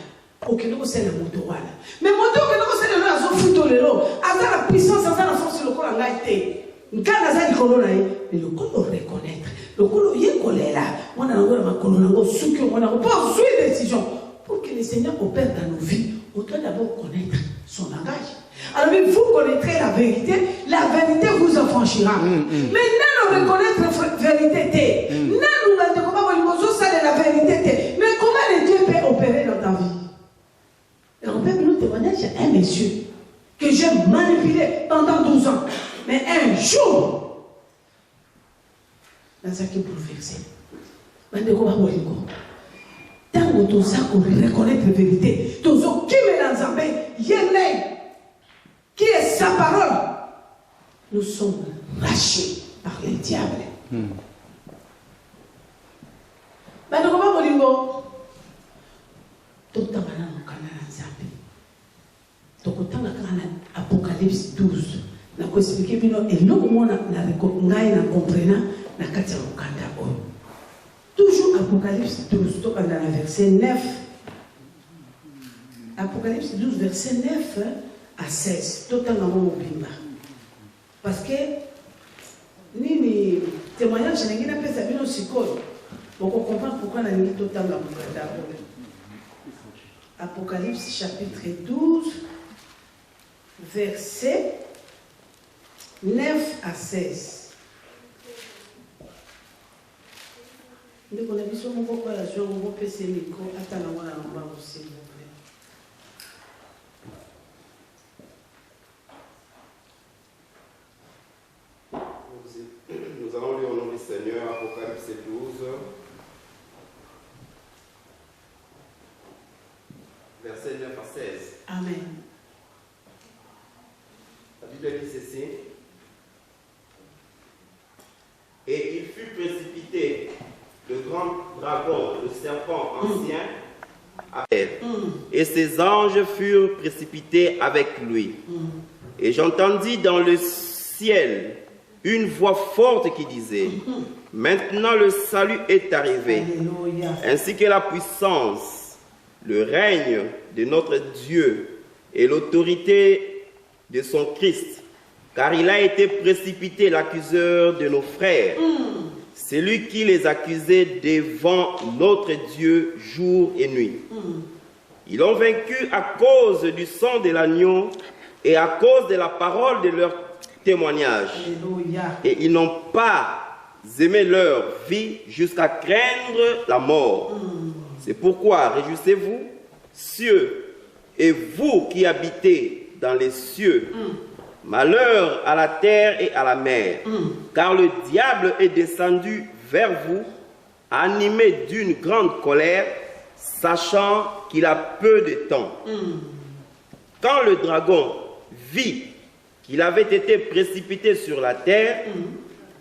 Ok, nous c'est le moto voilà. Mais moto que nous c'est le raso futo le lo. Avec la puissance, avec la force le corps a été. Ngana za likolo na ye, mais le corps reconnaître. Le corps y coller là. On a encore ma colonne, on souki, on a pas suivre décision pour que le Seigneur opère dans nos vies. On doit d'abord connaître son langage. Alors vous connaîtrez la vérité vous affranchira. Mais non reconnaître la vérité. Non nous ne pas la vérité. Mais comment qui bouleversé. Bandeko ba bolingo. Tango toza ko reconnaître la vérité, tozo qui me l'ensemble, yene qui est sa parole. Nous sommes rachés par le diable. Bandeko ba bolingo. Totamana mokana nzambe. Tokotanga kana Apocalypse 12. Na ko expliquer bino eloko mona na ngai na comprena na kati ya mokanda oyo. Toujours Apocalypse 12, dans le verset 9. Apocalypse 12, verset 9 à 16. Totalement mobimba. Parce que, ni témoignage, je n'ai pas fait ça, sikoyo. Donc on comprend pourquoi on a mis totalement mokanda. Apocalypse chapitre 12, verset 9 à 16. Nous avons besoin de vous faire la joie, vous faire ces micros, attendez-moi à l'endroit s'il vous plaît. Nous allons lire au nom du Seigneur, Apocalypse 12, verset 9 à 16. Amen. La Bible dit ceci. Et il fut précipité, le grand dragon, le serpent ancien, à terre. Et ses anges furent précipités avec lui. Et j'entendis dans le ciel une voix forte qui disait, maintenant le salut est arrivé, Alléluia. ainsi que la puissance, le règne de notre Dieu et l'autorité de son Christ. Car il a été précipité l'accuseur de nos frères. C'est lui qui les accusait devant notre Dieu jour et nuit. Ils l'ont vaincu à cause du sang de l'agneau et à cause de la parole de leur témoignage. Alléluia. Et ils n'ont pas aimé leur vie jusqu'à craindre la mort. C'est pourquoi réjouissez-vous, cieux, et vous qui habitez dans les cieux. Malheur à la terre et à la mer, car le diable est descendu vers vous, animé d'une grande colère, sachant qu'il a peu de temps. Quand le dragon vit qu'il avait été précipité sur la terre,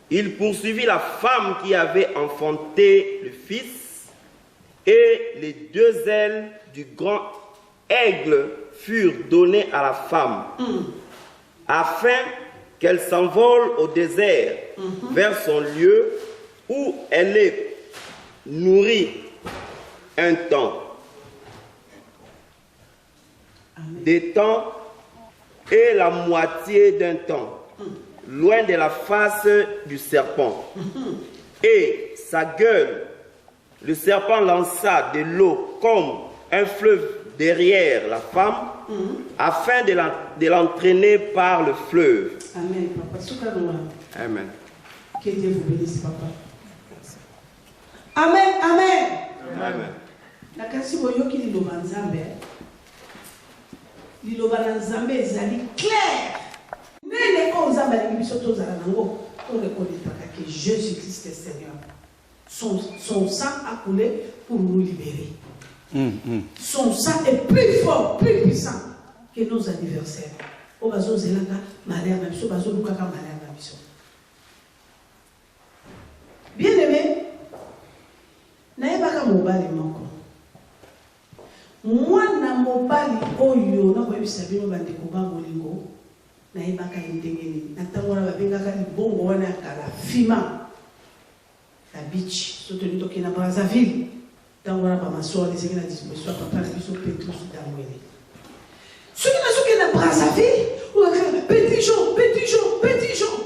il poursuivit la femme qui avait enfanté le fils, et les deux ailes du grand aigle furent données à la femme, afin qu'elle s'envole au désert vers son lieu où elle est nourrie un temps, des temps et la moitié d'un temps, loin de la face du serpent. Et sa gueule, le serpent lança de l'eau comme un fleuve derrière la femme, afin de l'entraîner par le fleuve. Amen. Papa, Amen. que Dieu vous bénisse, papa. Amen, amen. Amen. La kasi boyoki liloba nzambe. Liloba na nzambe ezali clair. Nene ko nzambe alingi biso tozala nango. On reconnaîtra que Jésus-Christ est Seigneur. Son sang a coulé pour nous libérer. Son sang est plus fort, plus puissant que nos adversaires. O bazo zelanga malheur na biso, bazo lukaka malheur na biso. Bien aimé, naebaka mobali moko. Mwana mobali oyo na koyebisa bino bandeko ba bolingo naebaka ndenge nini. Natango na babengaka libongo wana ya kala fima. La beach, surtout nous toquons à Brazzaville. Dans la Bamasoa, les églises disposition, papa, la biso Petrus d'Amouélé. Ceux qui sont à Brazzaville, ou à petit Jean, petit Jean, petit Jean.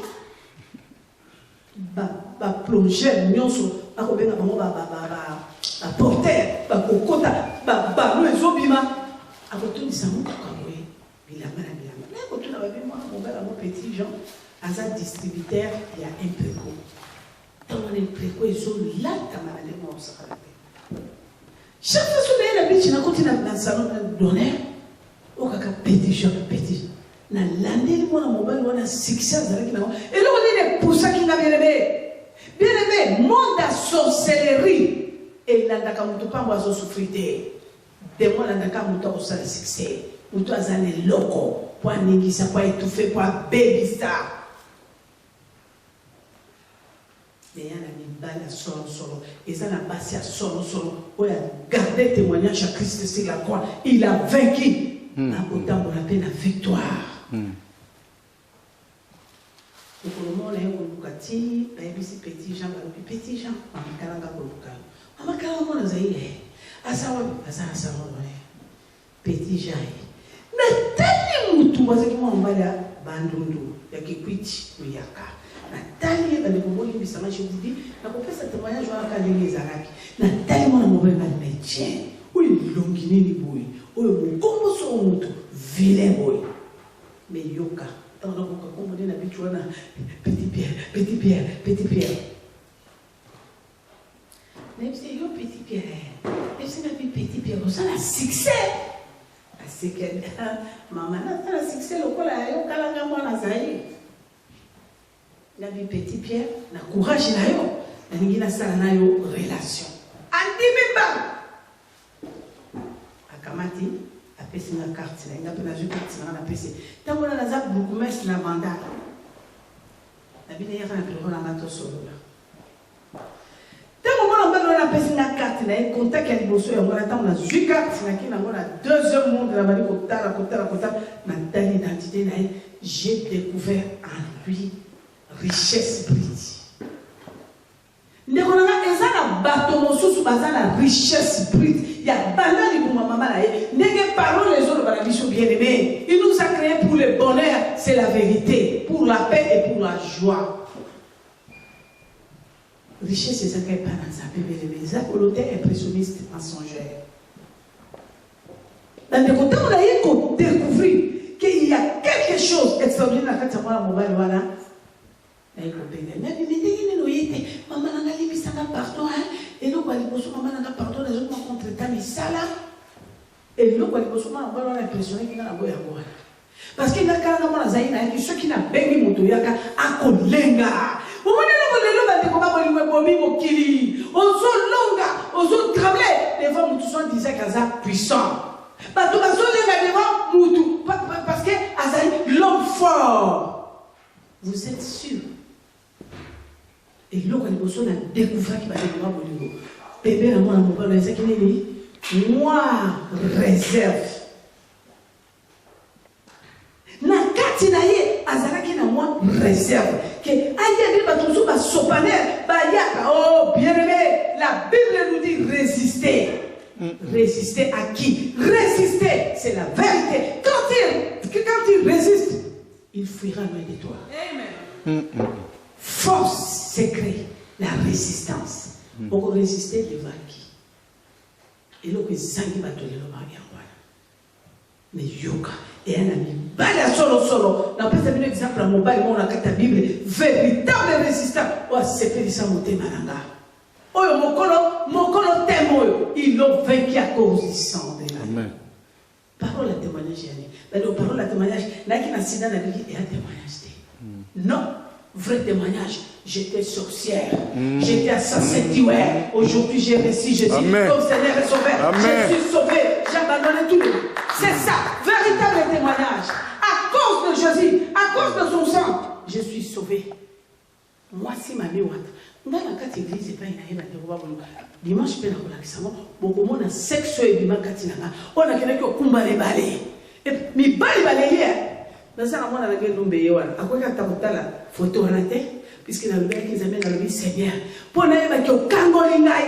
Ba plonger, nyonso, ba kobenga bango ba porter, ba kokota, ba lo ezobima. A kotunisa muka kamoye, bilama na bilama. Mais kotuna ba bima, mon père, mon petit Jean, asa distributeur, il y a un peu gros. Dans les préco, ils sont là, camarade, moi, on s'arrête. Chaque fois que la biche n'a continué dans le salon d'honneur, on a petit Jean, petit. Na l'année, moi, mon mobile, on a succès. Et là, on est pour ça qu'il n'a bien aimé. Bien aimé, monde à sorcellerie. Et il n'a pas souffrir. Des mois, il n'a pas de succès. Il n'a pas de loco. Pour négocier, pour étouffer, pour baby ça. Mais il y a une balle à solo. Et ça n'a pas à solo. Il a gardé témoignage à Christ sur la croix. Il a vaincu. Autant pour la peine la victoire. Donc, le monde est un petit Jean, petit Jean, petit Jean. Nathalie Moutou, parce que moi, on va là, Bandundu, il y a qui quitte, il y a qu'à. Nathalie, je vous dis, la professe ce témoignage, je vais aller les Arabes. Nathalie, moi, on va aller médecin. Oui, l'ongini, oui. Oui, comment sont Moutou, vilain, oui. Mais Yoka. Dans le monde, comme on est habitué, petit Pierre. Même si yo petit Pierre, même si petit Pierre, vous avez un succès. C'est que maman a un succès, le col a yo kalanga moi na zaï. La vie petit Pierre, na courage na yo, na ningi na sala na yo relation. Andi memba. Akamati. Apesi na carte na ngapena ju carte na apesi tango na za bourgmestre na banda na bine ya na bureau na mato solo la tango mona mbalo na apesi na carte na contact ya liboso ya mona tango na ju carte na kina mona deuxième monde na bali kotala na dali identité na j'ai découvert en lui richesse spirituelle. Ndekona ezana bato mosusu bazana richesse spirituelle. Il y a banal pour ma maman là. N'est parole les autres par la bien aimé. Il nous a créé pour le bonheur, c'est la vérité, pour la paix et pour la joie. Richesse, c'est ça qu'elle parle dans sa Bible. Ça pour l'auteur impressionniste mensongère. Dans le côté on a eu qu'on découvrir qu'il y a quelque chose d'extraordinaire quand ça va à mon mobile voilà. Maman n'a pas mis ça pardon et nous quoi les personnes maman n'a pas pardon les autres m'ont contre mais ça là et nous quoi les personnes m'ont l'impression qu'il n'a pas boire parce qu'il n'a qu'à dans la zaïna et ceux qui n'a béni moto yaka akolenga au moment où les gens va te combattre bomi mokili ozo longa ozo trembler devant mutu sont disait qu'aza puissant parce que devant mutu parce que azali l'homme fort vous êtes sûr. Et là, quand on a découvert qu'il va découvrir mon niveau, bébé, moi, mon père, il dit, moi, réserve. Na katinaye, azaraki na moi, réserve. Que aïe, ba tout ba sopaner, ba yaka. Oh, bien aimé, la Bible nous dit résister. Résister à qui? Résister, c'est la vérité. Quand il résiste, il fuira loin de toi. Amen. Force secret, la résistance. Pour résister devant qui? Et là, que Zangi va donner le mari en voilà. Mais yoga, et un ami, bala solo. N'a pas un exemple à mon bail, mon akata Bible, véritable résistant. Oh, c'est fait ça monter malanga. Oh, mon colo témoin, ils l'ont vaincu à cause du sang de la. Amen. Parole à témoignage, Yannick. Parole à témoignage, n'a qu'un accident, n'a dit, et un témoignage. Non. Vrai témoignage, j'étais sorcière, j'étais assassin, ouais. Aujourd'hui j'ai réussi, je dis, comme Seigneur est sauvé, je suis sauvé, j'ai abandonné tout. C'est ça, véritable témoignage. À cause de Jésus, à cause de son sang, je suis sauvé. Moi, si ma mère, dans la carte église, pas une dimanche, je peux la beaucoup de monde sexe et dimanche, on a quelqu'un qui a combat les balais. Et mes balais hier. Dans ça, on a la gueule d'Ombé. À quoi tu as la photo à la tête? Puisque la lumière qu'ils amènent dans le vie, c'est bien. Pour nous, il y a un kangolingaï.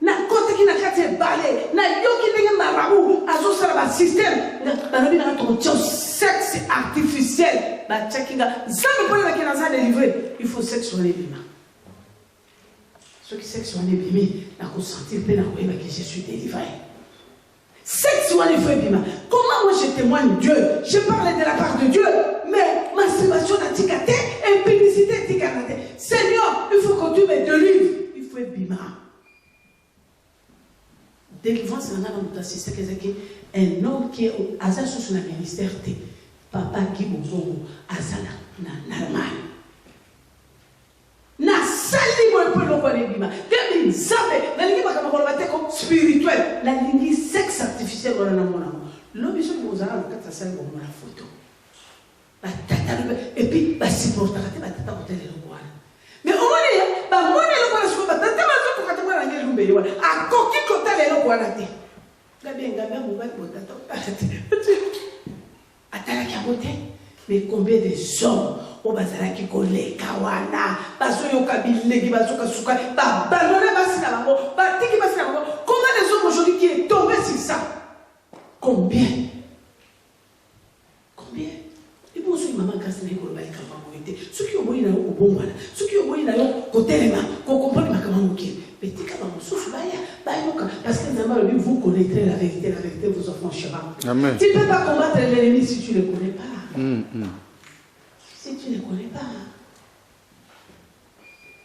Na côté qui n'a qu'à te balai. Na yo qui n'est pas marabou. À ce ça système. Dans le vie, dans ton sexe artificiel. Bah, tchakinga. Ça me prend la qui n'a délivré. Il faut sexe sur les bimans. Ceux qui sexe sur les bimans, n'a qu'à sentir peine à que je suis délivré. Sexualité, comment moi je témoigne Dieu? Je parle de la part de Dieu, mais masturbation n'a ticate, impudicité ticate. Seigneur, il faut que tu me délivres. Il faut être bima. Délivrance, c'est un homme qui est à sa sous le ministère de Papa qui Bobo, Azala, na Allemagne. Na sali bima. Demi zabe, la lingi makama kolobate comme spirituel, la lingi sexe artificiel on a mon amour. L'homme sur Mozart, le 4 5 on la photo. Et puis bah si pour ta tata tata hôtel le quoi. Mais on est bah moi le quoi sur tata mazo pour tata moi ngeli lumbe yo. A koki hôtel le quoi là. La bien gamin mon gars pour tata. Atala ki abote. Mais combien de hommes au bazara qui collé kawana baso yo kabile ki baso kasuka ba balone basina bango ba tiki basina bango. Combien de hommes aujourd'hui qui est tombé sur ça? Combien? Combien? Et bon, ceux qui maman casse les gros bails comme moi, ceux qui ont besoin d'un bon voilà, ceux qui ont besoin d'un côté les mains, qu'on comprenne ma comment ok. Mais t'es comme un souffle parce que normalement vous connaîtrez la vérité vous affranchira. Amen. Tu ne peux pas combattre l'ennemi si tu ne le connais pas. Si tu ne le connais pas.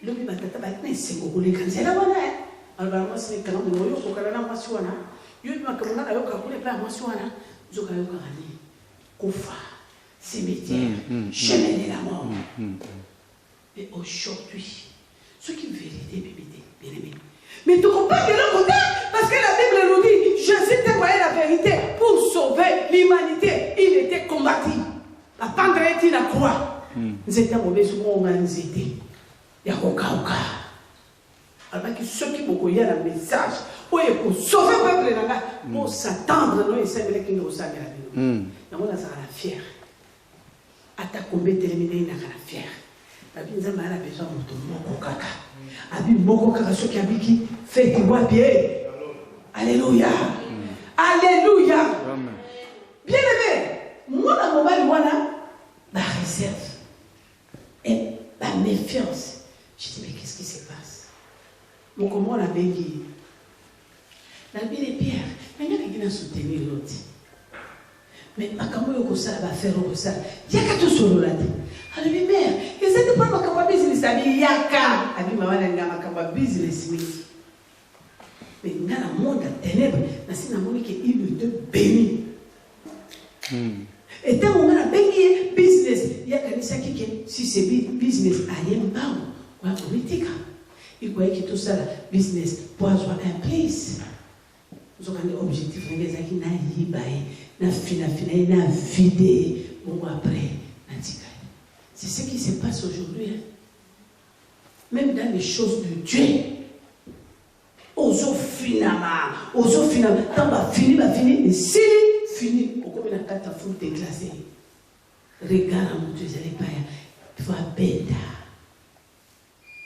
Le but batata va être c'est qu'on connaît quand c'est la bonne. Alors moi c'est quand même moi au Canada moi suis là. Yo ma kamana na yo ka connaît pas moi suis là. Zo ka yo ka rani. Kofa. Cimetière, chemin de la mort. Et aujourd'hui, ce qui est vérité, bien aimé. Mais tu comprends de l'autre côté, parce que la Bible nous dit, Jésus témoignait la vérité pour sauver l'humanité. Il était combattu. La pendre est la croix. Nous étions mauvais souvent organisés. Il y a aucun. Alors que ceux qui m'ont le message, pour sauver le peuple, pour s'attendre, nous, et c'est vrai qu'ils nous savent la vie. Nous sommes fiers. Ata combien terminé na kana fier. La binza mala besoin de moko kaka. Abi moko kaka ce qui a biki fait du bois bien. Alléluia. Alléluia. Amen. Bien aimé, moi na mobile wana la réserve et la méfiance. Je dis mais qu'est-ce qui se passe? Mon comment la bengi. La Bible est Pierre, mais il y a qui soutenir l'autre. Mais makambo yo kosala ba faire kosala yaka to solo la te alors mais mère ezete pas makambo business abi yaka abi mama na ngama makambo business mi mais ngana monde ténèbres na sina moni que il te béni et tant on a béni business yaka ni saki que si c'est business ayemba wa politika il croit que tout ça business pour avoir un prix nous avons un objectif les aki na yibaye na fina na vide bon après c'est ce qui se passe aujourd'hui même dans les choses de Dieu ozo finalement tant va fini et si fini au comme na carte foule déclassée regarde à mon Dieu les païens tu vas benda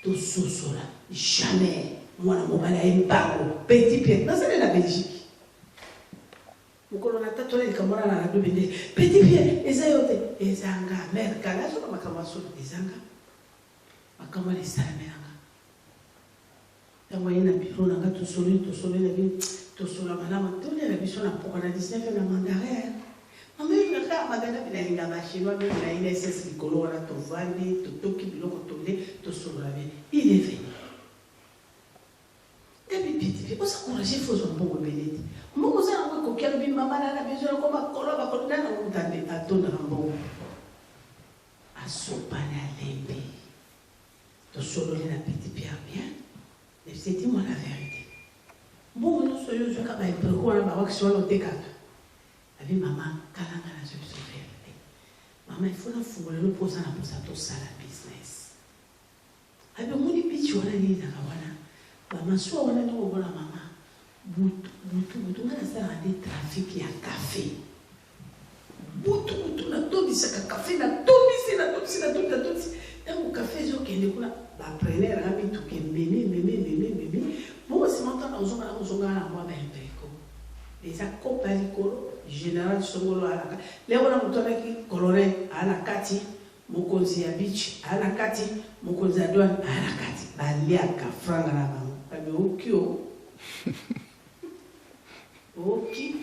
tout sosola jamais moi na mobala embargo petit pied dans la Belgique. Mukolo na tato le kamona na do bende petit pied ezayote ezanga merka la so makama so ezanga makama le salamelanga tango ina biro na to solo na bi to solo malama to le biso na poko na 19 na mandarin mama ina ka magana bila linga ba chinois mais na ina ss likolo na to vandi to toki biloko to le to solo la bi il est venu depuis petit pied on s'encourager faut un bon bénédit. Moko za ngwe ko kelo bi mama na besoin ko makolo ba ko na ngutande atona rambo asopana lembe to solo na petit pierre bien et c'est dis-moi la vérité bon nous soyons je ka ba ko na ba action lo te kaka abi mama kala na je suis vérité mama il faut la fouler le posa na posa to sala business abi muni pichi wana ni na kawana ba maswa wana to bona mama butu ngana sala de trafic ya café butu na tobisa ka café na tobisi tango café zo kende kuna ba preneur na bitu ke meme bon c'est montant na uzonga na moi ba impeko les akopa likolo général songolo alaka leo na mutona ki colonel ana kati mokonzi ya beach ana kati mokonzi ya douane ana kati baliaka franga na bango kabe okio ok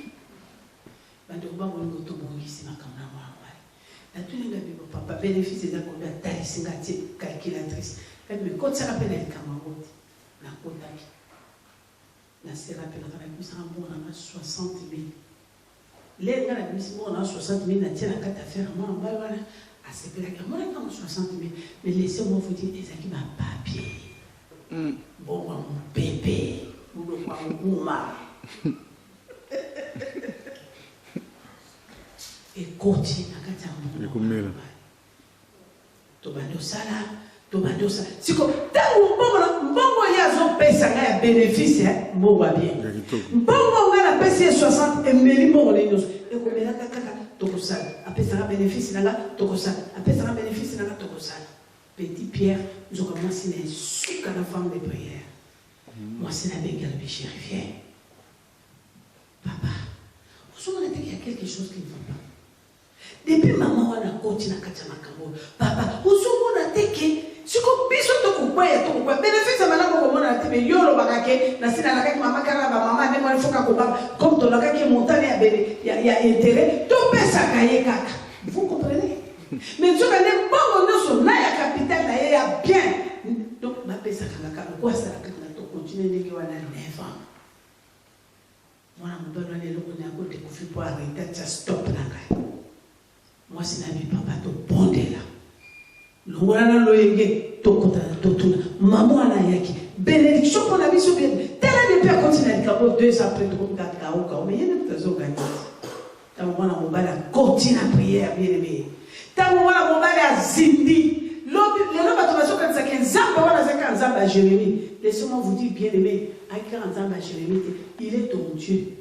bando bango ngoto bongisi makamna mwa la tulinga bibo papa bénéfice za ko da talisinga ti calculatrice kabe ko tsaka pena likamangoti na kotaki na sera pena kana bisa ngo na 60 000 les gars na bisa ngo na 60 000 na tina kata faire moi mba wana asepela ka moi na 60 000 mais laissez-moi vous dire ezaki ba papier Bon, mon bébé, mon gouma. Et continue à gagner. Tobando sala, tobando sala. Si comme tant bon yazo pesa na bénéfice mo va bien. Bon ngala pesa 60 et melimo les nos. Et comme la kaka tokosala. Apesa na bénéfice nanga tokosala. Apesa na bénéfice nanga tokosala. Petit Pierre, nous commençons à souka la femme de prière. Moi c'est la bengale de chérifien. Papa, vous savez qu'il y a quelque chose qui ne va pas. Depuis maman on a continué à katama kambo. Papa, vous savez que si vous biso to kukwaya to kukwaya bénéfice malako ko mona tibe yolo bakake na sina la kaki mama kara ba mama ne mo foka ko ba comme to la kaki montagne ya intérêt to pesa kaye kaka. Vous comprenez? Mais je connais bon on so na ya capital na ya bien. Donc ma pesa kaka quoi ça la kaka to continuer de wana 9 ans. Moi mon père ne le connaît encore de kufi pour arrêter ça stop na kai. Moi, c'est la vie, papa, to bondé là. L'ouana loyenge, to kota, to tuna. Maman a yaki. Bénédiction pour la vie sur bien. Tel est le père continue à dire 2 ans après, to kota, mais il y a des choses organisées. Tant que mon bala continue à prier, bien aimé. Tant que mon bala zindi. Le nom de quand ça 15 ans, voilà, c'est 15 ans à Jérémie. Laissez-moi vous dire, bien aimé, à 15 ans à Jérémie, il est ton Dieu.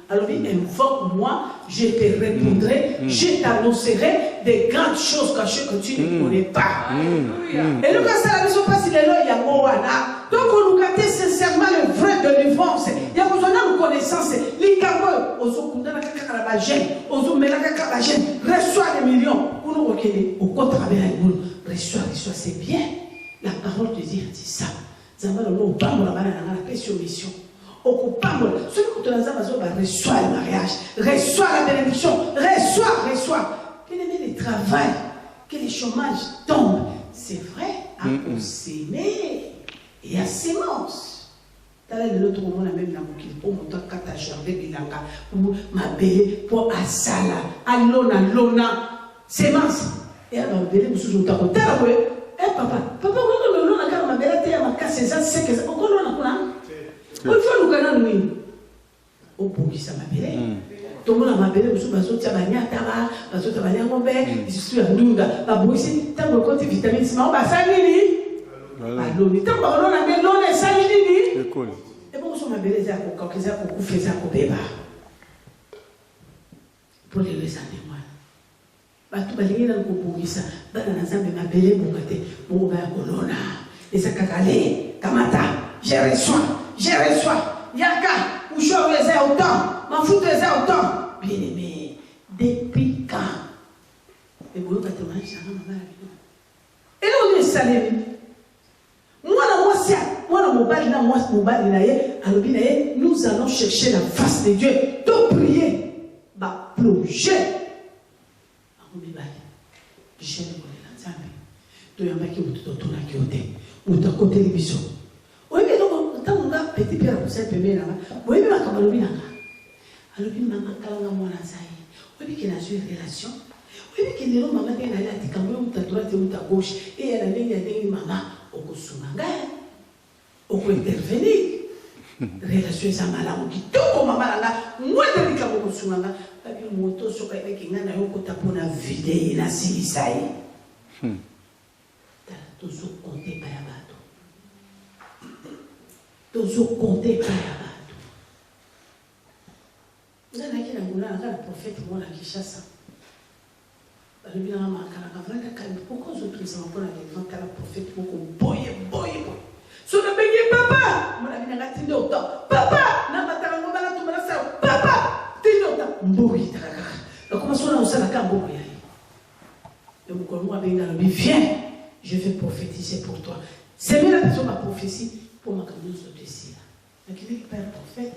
Alors il invoque-moi, je te répondrai, je t'annoncerai des grandes choses cachées que tu ne connais pas. Et le cas ça la mission passe il est là, il y a Moana. Donc on nous gâte sincèrement le vrai de l'enfance. Il y a besoin de connaissance. Les cabots, aux okundana kakarabajen, aux omelaka kabajen, reçoit des millions. Pour nous recueillir au contre avec nous, reçoit, c'est bien. La parole de Dieu dit ça. Zamba le nom, bam la banane, la paix sur mission. Celui qui te reçoit le mariage, reçoit la bénédiction, reçoit. Bien aimé, le travail, que les chômages tombent, c'est vrai, à s'aimer et à sémence. T'as l'autre moment, la même pour mon temps, quand t'as jardin, bilanga, pour ma belle, pour Asala, Alona, sémence. Et alors, belle, vous sous ta côté, eh papa, on a ma belle, t'es à ma casse, c'est que ça, on a il faut nous gagner au bout de ça m'appelle tout le monde m'appelle pour ça parce que ça va n'y attara parce que ça va n'y avoir je suis à Dunga la boissine tant que côté vitamine C on va salini alors ni tant que on a mis l'eau et salini et pour ça m'appelle ça pour que ça pour faire ça pour bébé pour les années moi tout balingi na kupungisha bana na zambe m'appelle pour gâter pour ba kolona et ça kakale kamata je reçois. Yaka, où je les autant, m'en fous les autant. Bien aimé, depuis quand? Et vous, vous avez mangé ça, maman. Et là, on est salé. Nous allons chercher la face de Dieu. De prier, va plonger. Je ne connais pas ça. Tu as marqué où tu as tourné, où tu as côté les bisous. Oui, mais donc, tant qu'on a petit père, vous savez, mais là, oui, mais quand on a vu, alors, maman, quand on a mon azaï, oui, qu'il a eu une relation, oui, qu'il est là, maman, elle a dit, quand on a droite ou à gauche, et elle a dit, maman, au Kosumanga, au quoi intervenir. Relation, ça m'a l'air, qui tout comme maman, moi, je dis, quand on Kosumanga, parce que mon moto, ce qu'il y a, il y a un côté pour la vidéo, il a silisaï. T'as toujours compté par la bateau. Toujours compter par la bateau. Vous avez dit que le prophète m'a dit ça. Pourquoi vous trouvez ça pour la prophète m'a dit boy. So na bengi papa, mona bina ngati ndota. Papa, na batala ngoma na tumana sa. Papa, tindota mbogi taka. Na comment ça on sala ka mbogi yayi. Et mon collègue benga no viens, je vais prophétiser pour toi. C'est bien la personne ma prophétie. Pour ma caméra sur le dessus. Mais qui n'est pas un prophète.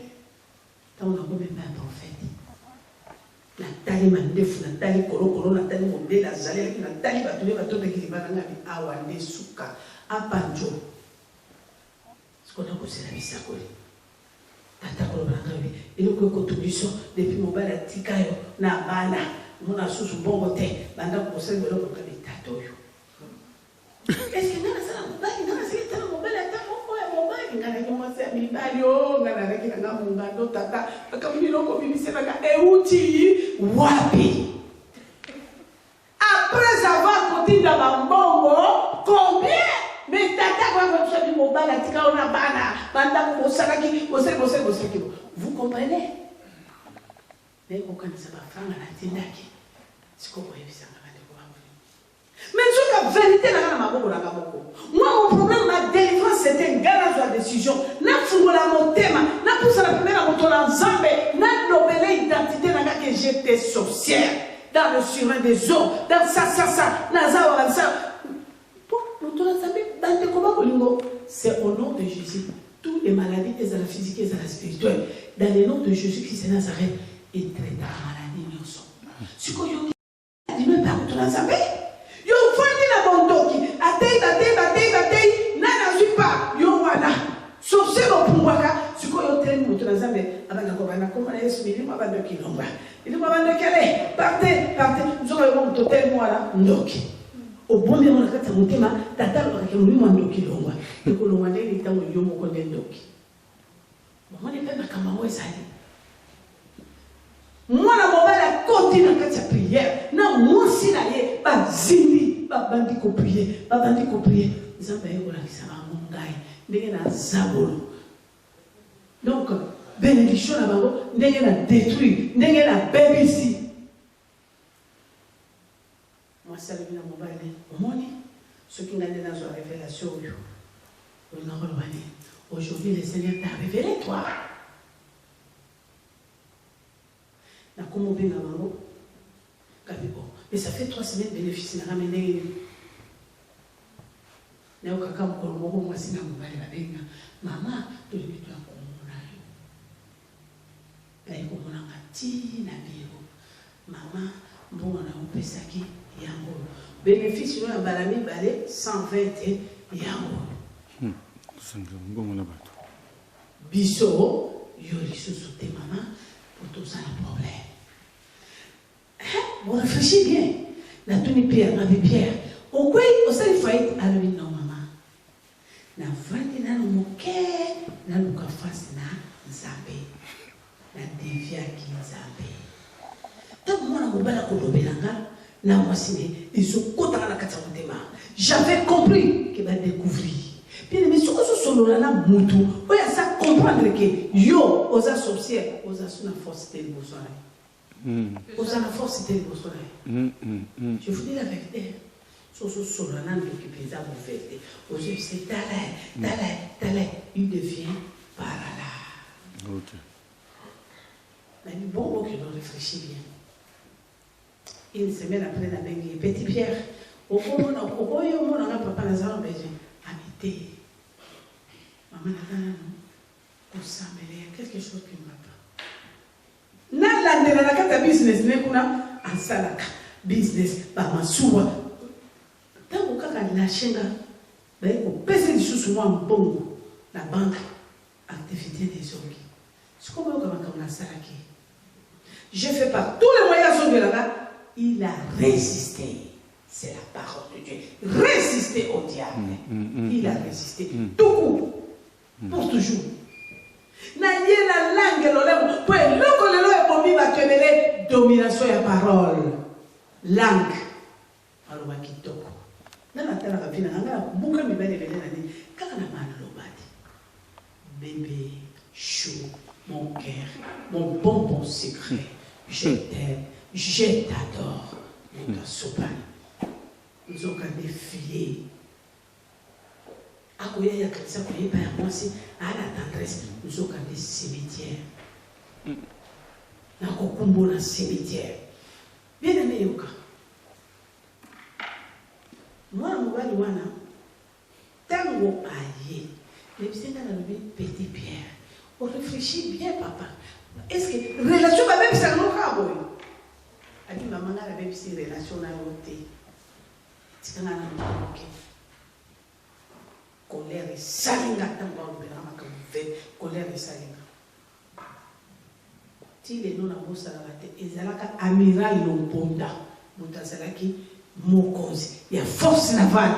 Tant on n'a même pas un prophète. Nathalie Mandef, Nathalie Kolo, Nathalie Mondé, Nazalé, Nathalie Batoué, Batoué, qui va dans la Awande Souka, Apanjo. Ce qu'on a posé la vie, ça colle. Tata Kolo Brangavi. Et le Kotobuso, depuis mon bal à Tikayo, Nabana, mon a sous bon côté, Banda Conseil de l'homme comme Tatoyo. Est-ce qu'il y a ça? Il y a ça? nalaki mwasi ya mibali o nga nalaki nanga mungando tata bakamiloko bibiselaka euti wapi après avoir kotinda bambongo combien mais tata kwa kwa mobala tika ona bana banda kosalaki bosalaki vous comprenez mais kokanisa bafanga na tindaki siko koyebisanga bande ko bamuli mais je la vérité na maboko na maboko moi mon problème ma délivrance c'était une grande décision na fungola motema na poussa la première moto na nzambe na nobele identité na que j'étais sorcière dans le survin des eaux dans ça nazawa ça c'est au nom de Jésus. Toutes les maladies, elles sont physiques, elles sont spirituelles. Dans le nom de Jésus-Christ de Nazareth, il traite la maladie. Ce que vous dites, même pas que tu l'as savez. Yo fandi na bondoki, atei, nana suis pas, yo wana. Sauf c'est mon pouvoir, ce que vous dites, tu l'as savez. Avant de commander, comment est-ce que vous avez dit qu'il il dit, partez, nous aurons un total moi là, ndoki. Au bon moment, on a fait un thème, tata, on a mis un doki longwa. Et que l'on a dit, il y a un yomo qu'on a doki. Moi, je ne sais pas comment on s'est moi, la mobile continue à faire prière. Non, moi aussi, là, pas zindi, pas bandi ko prier, pas bandi ko prier. Nous avons eu la qui va mongaï, n'est-ce pas zabolo. Donc, bénédiction là-bas, n'est-ce pas détruit, n'est-ce pas bénéficie. Moi, ça le vient à mobile. Au monde, ceux qui ont dans la révélation, aujourd'hui, le Seigneur t'a révélé, toi. Mais ça fait 3 semaines bénéfice na ramené na okaka mkolongo mwasi na mobali babenga mama to libitu ya komona yo na komona ngati na biro mama mbongo na opesaki yango bénéfice no ya balami balé 120 yango mbongo na bato biso yo lisusu te mama pour tout ça le problème. Vous réfléchissez bien. La tenue Pierre, la vie Pierre. Au quoi il faut être à lui non maman. Na vandi na no moke na luka face na nzambe. Na devia ki nzambe. Donc moi na mobala ko lobelanga na mwasine izokota na kata motema. J'avais compris qu'il va découvrir. Bien mais ce que ce solo là mutu, oya ça comprendre que yo oza sorcière, oza suna force de besoin. Oza la force de besoin. Je vous dis la vérité. Ce solo là qui pesa vous faites. Oza c'est talent, il devient par là. OK. Mais bon que l'on réfléchit bien. Une semaine après la bengue petit Pierre, au fond on a papa Lazare besoin habiter. Maman n'a quelque chose qui ne va pas. Na la kata business ne kuna ansalaka business ba masuwa. Tango kaka na shenga ba ko pese lisusu mwa mbongo na banque activité des orgues. C'est comme on a salaki. Je fais par tous les moyens de là-bas, il a résisté. C'est la parole de Dieu. Résister au diable. Il a résisté. Tout court. Pour toujours. Na yé la langue l'olem. Pour l'okolelo et bomi va tenir domination et parole. Langue. Alors qui toko. Na la terre va venir. Na buka mi bene bene na ni. Kaka na mana lobati. Bébé chou, mon cœur, mon bonbon secret. Je t'aime. Je t'adore. Mon sopa. Nous avons défilé. À quoi il y a quelqu'un qui est par moi aussi, à la tendresse, nous avons des cimetières. Nous avons un cimetière. Bien aimé, Yoka. Moi, je suis là. Tango aïe. Les petits dans le petit Pierre. On réfléchit bien, papa. Est-ce que relation va même ça non pas bon? A dit maman a la même si relation à l'autre. C'est quand on a ok. Colère et salinga tango on bela maka fait colère et salinga. Ti les non amo salate ezalaka amiral Lomponda. Mutazalaki mokozi. Il y a force navale.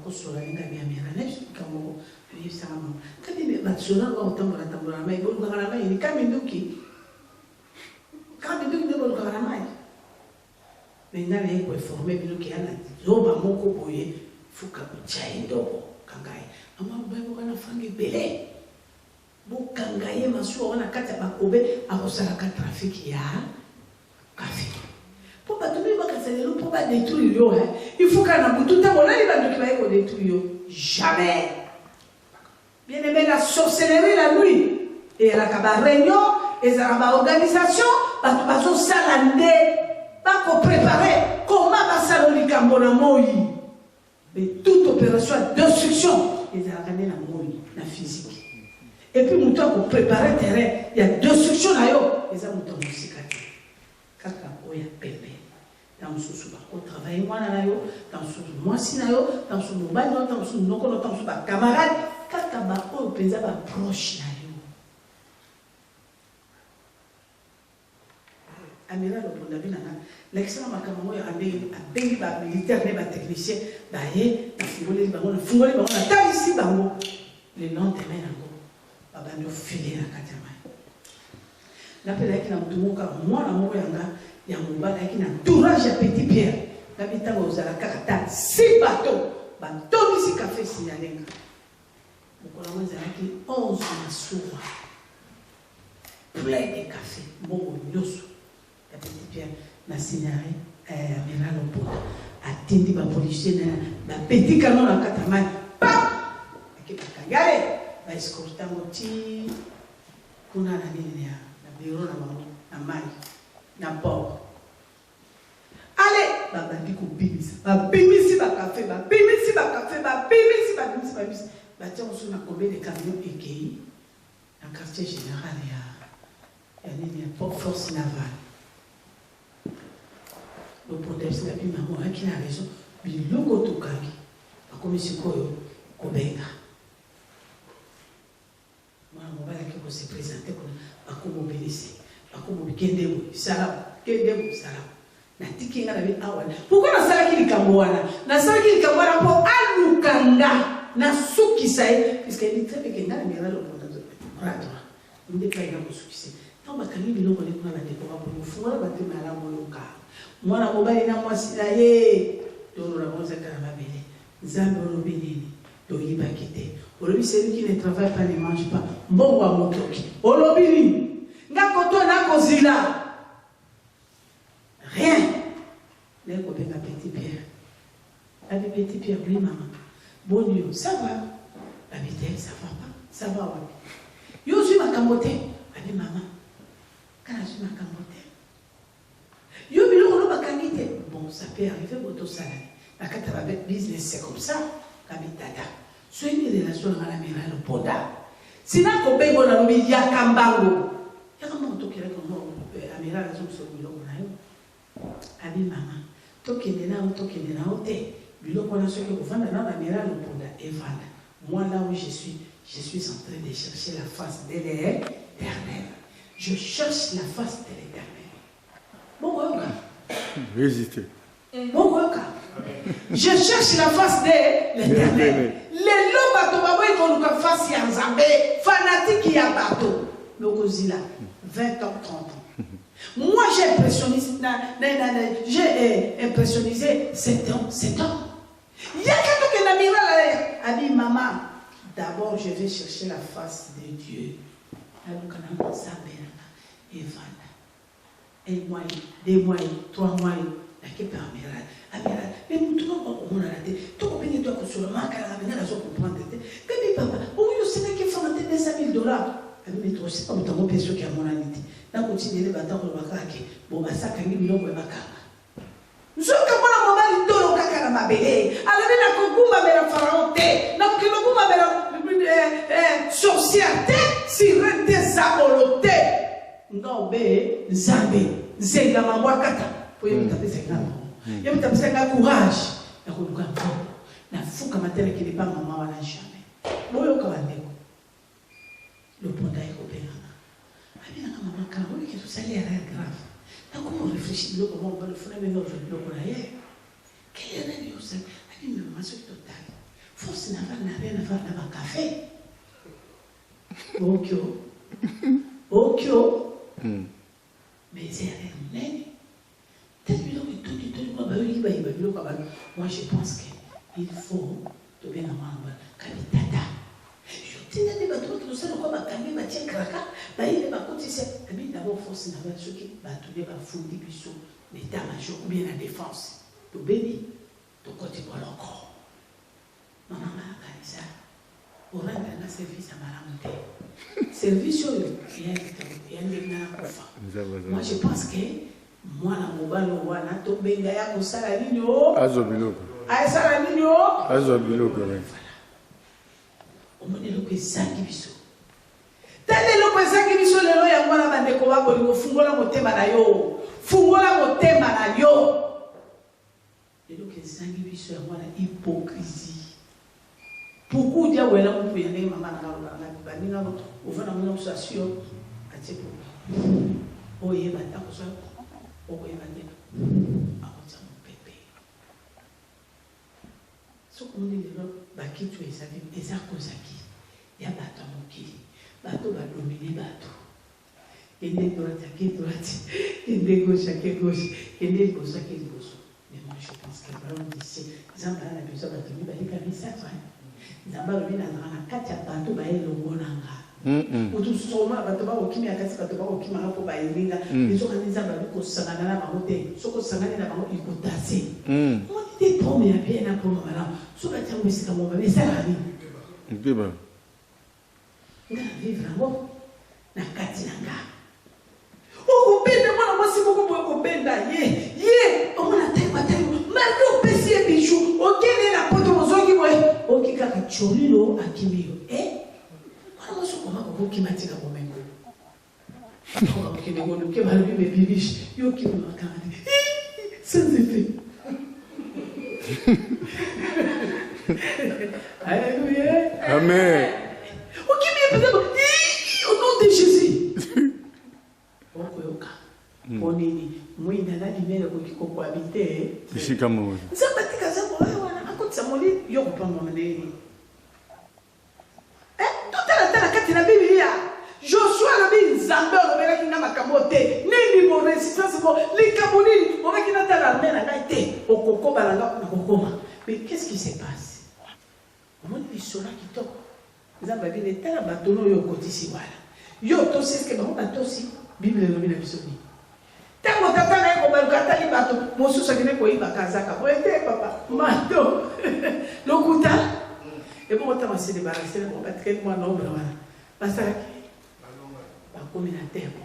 bakosola nga biamera na biso kamoko yebisanga mama kabi basola ba otambola tambola mai bo ngala mai ni kaminduki nde bolukaka mai maintenant naye koinforme biloki ana zoba moko boye fuka kotia ndoko kangaye ama boyeboka na franga ebele bokanga ye masuwa wana kati ya bakobe akosalaka trafiki ya kafe mpo bato mbi bakasa lelo mpo badétruire yo il faut kaka na butu ntango olali bandoki baye kodétruire yo jamais bien aimé la sorcellerie la nuit eyalaka baréunion ezalaka baorganisation bato bazosala nde bakoprépare comment basala likambo na moi mais toute opération ya destruction ezalaka nde na moi na physique. Et puis, nous avons préparé le terrain. Il y a destruction là. Et ça, nous avons aussi quand il y a pépé. Dans le sous au travail, moi, dans le moi, si dans le mobile, dans le camarade, quand il y a proche là. Amiral, on a vu l'excellent Makamamo, il y a un militaire, un technicien, il y a un football, le lendemain, abando filé na katama na pela ki na mutumuka mwana moko yanga ya mobala ki na tourage ya Petit Pierre na bitanga ozala kata si bateau bateau ici café sinyalenga mokola mozala ki 11 masuwa plein de café bongo nyoso ya Petit Pierre na signare amiral Lopoto atindi ba policier na petit canon na katama pa akibakangale ba escorta moti kuna na nini na biro na mai na port allez babandi ko bimisi ba café ba tiens on a combien de camions équipés dans quartier général ya nini ya force navale le proteste la bima mo qui na raison biloko tokangi ba commission koyo kobenga mobile qui se présenter comme mobiliser comme bikendemo sala kendemo sala na tikinga na bi awal pourquoi na sala kili kamwana na sala kili kamwana po alukanga na sukisai puisque il très bien que na mira lo rado inde kai na sukisai na bakani biloko le kuna na dekora po fungala batema la moloka mwana mobile na mwasi na ye dolo la moza kana mabele nzambe olobinini doyiba kite olobi celui qui ne travaille pas ne mange pas mbongo wa motoki olobi nini ngakoto na kozila rien leko benga Petit Pierre avec Petit Pierre oui maman bonio ça va habiter ça va pas ça va wapi yo suis makambote abi maman kana suis makambote yo biloko no bakangite bon ça peut arriver boto salade la kata ba business c'est comme ça kabitada soyez une relation à l'amiral Poda. Si n'a qu'au bégo na lobi yakambango. Yakambango toki la comme amiral la zone sur biloko na yo. Abi maman. Toki na ote. Biloko na ce que vous vendez dans l'amiral Poda et vendre. Moi là où je suis en train de chercher la face de l'Éternel. Je cherche la face de l'Éternel. Bon quoi? Hésitez. Bon quoi? Je cherche la face de l'Éternel. Les lobes à Tobago et qu'on nous fasse un zambé fanatique y a bateau. Le Gozila, 20 ans, 30 ans. Moi j'ai impressionnisé 7 ans. Il y a quelqu'un qui n'a mis là, a dit maman, d'abord je vais chercher la face de Dieu. Et voilà. 1 mois, 2 mois, 3 mois, la qui par amiral. Amiral, mais nous trouvons pas comment on a raté. Tout le monde doit sur le marque à la manière de comprendre. Bébé papa, où est-ce que c'est faut monter $200,000? Mais toi, c'est pas mon temps, bien sûr qu'il y a mon amitié. Dans le continent, les bâtards de Bakaki, bon, bah ça, quand il y a un peu de Bakara. Nous sommes comme on a un moment de l'eau, Kakara Mabé. Alors, il y a un Kogouma, mais la pharaon, donc il y a un Kogouma, mais la sorcière, sirène des abolotés. Non, mais Zambé, Zenga Mambouakata, pour y taper ses grands. Il y a un courage. Il y a un courage. Il y a un fou comme un tel qui n'est pas maman à la jamais. Bon, il y a un le ponda est coupé. Il y a un maman qui a tout ça, il y a rien grave. Comment on réfléchit, comment on va le faire, mais non, je ne le connais pas. Quelle est la vie au sein? Il y a une maman sur le total. force n'a rien à faire dans un café. Ok. Mais c'est rien. Moi, je pense qu'il faut te bien avoir un je dis que tu sais quoi, il va tirer craquer, il va continuer. D'abord, force n'a pas ce qui va tourner par fou des bisous, l'état-major ou bien la défense. Tu bénis, tu continues encore. Maman m'a dit ça. Pour rendre un service à ma service, il y a un moi, je pense que moi, la mobile, wana to benga ya ko sala nino. Azobiloko. Ay sala nino. Azobiloko. Omoni loko ezangi biso. Tele loko ezangi biso lelo ya mwana bandeko bako liko fungola motema na yo. Fungola motema na yo. Lelo ke ezangi biso ya mwana hypocrisie. Beaucoup dia wela mu pele mama na ngalo na baninga no ovana mwana usasio atepo. Oye bata ko so oye bata. Akotsa mu pepe. So on dit lelo baki tu ezaki ezakozaki ya bato mokili bato ba dominer bato kende droite kende gauche kende liboso mais moi je pense que parole d'ici zamba na biso bato mi balika misatra zamba lobi na kati ya bato ba elongonanga utu soma bato ba okimi akasi bato ba okima hapo ba elinga biso kana zamba biko sangana na bango te soko sangana na bango ikotase des pommes et bien à pomme alors sur la terre c'est comme mais ça la vie ba na vivre là na kati nanga o kopenda mwana mwasi moko boye kopenda ye o mona tema marque o pesi e bijou o kene na poto mozoki boye o kikaka cholilo akimio mwana mwasi koma ko kimatika komengo ko kimengo no ke bali be bibish yo ki makani sans effet. Alléluia. Amen. Ok, mais peut-être au nom de Jésus. On est moi il a dit mais le qui cohabiter. Ici comme ça batika ça pour wana akoti samoli yo ko pamba maneni. Tout à la kati na Biblia. Joshua na bi Nzambe olobela kinga makamote. Nini mo résistance mo likabuli mo bakina tala mena ngaite okoko balanga na kokoma. Mais qu'est-ce qui se passe? Comment il sera qui toque? Vous avez vu les tels bâtons yo kotisi wala. Yo to c'est ce que bon bateau si Bible le nomine bisoni. Tango tata na ko balukata li bateau mosu sakine ko iba kazaka. Boete papa mato. Lokuta et bon on va se débarrasser bon pas très moi non voilà. Parce que ba communautaire bon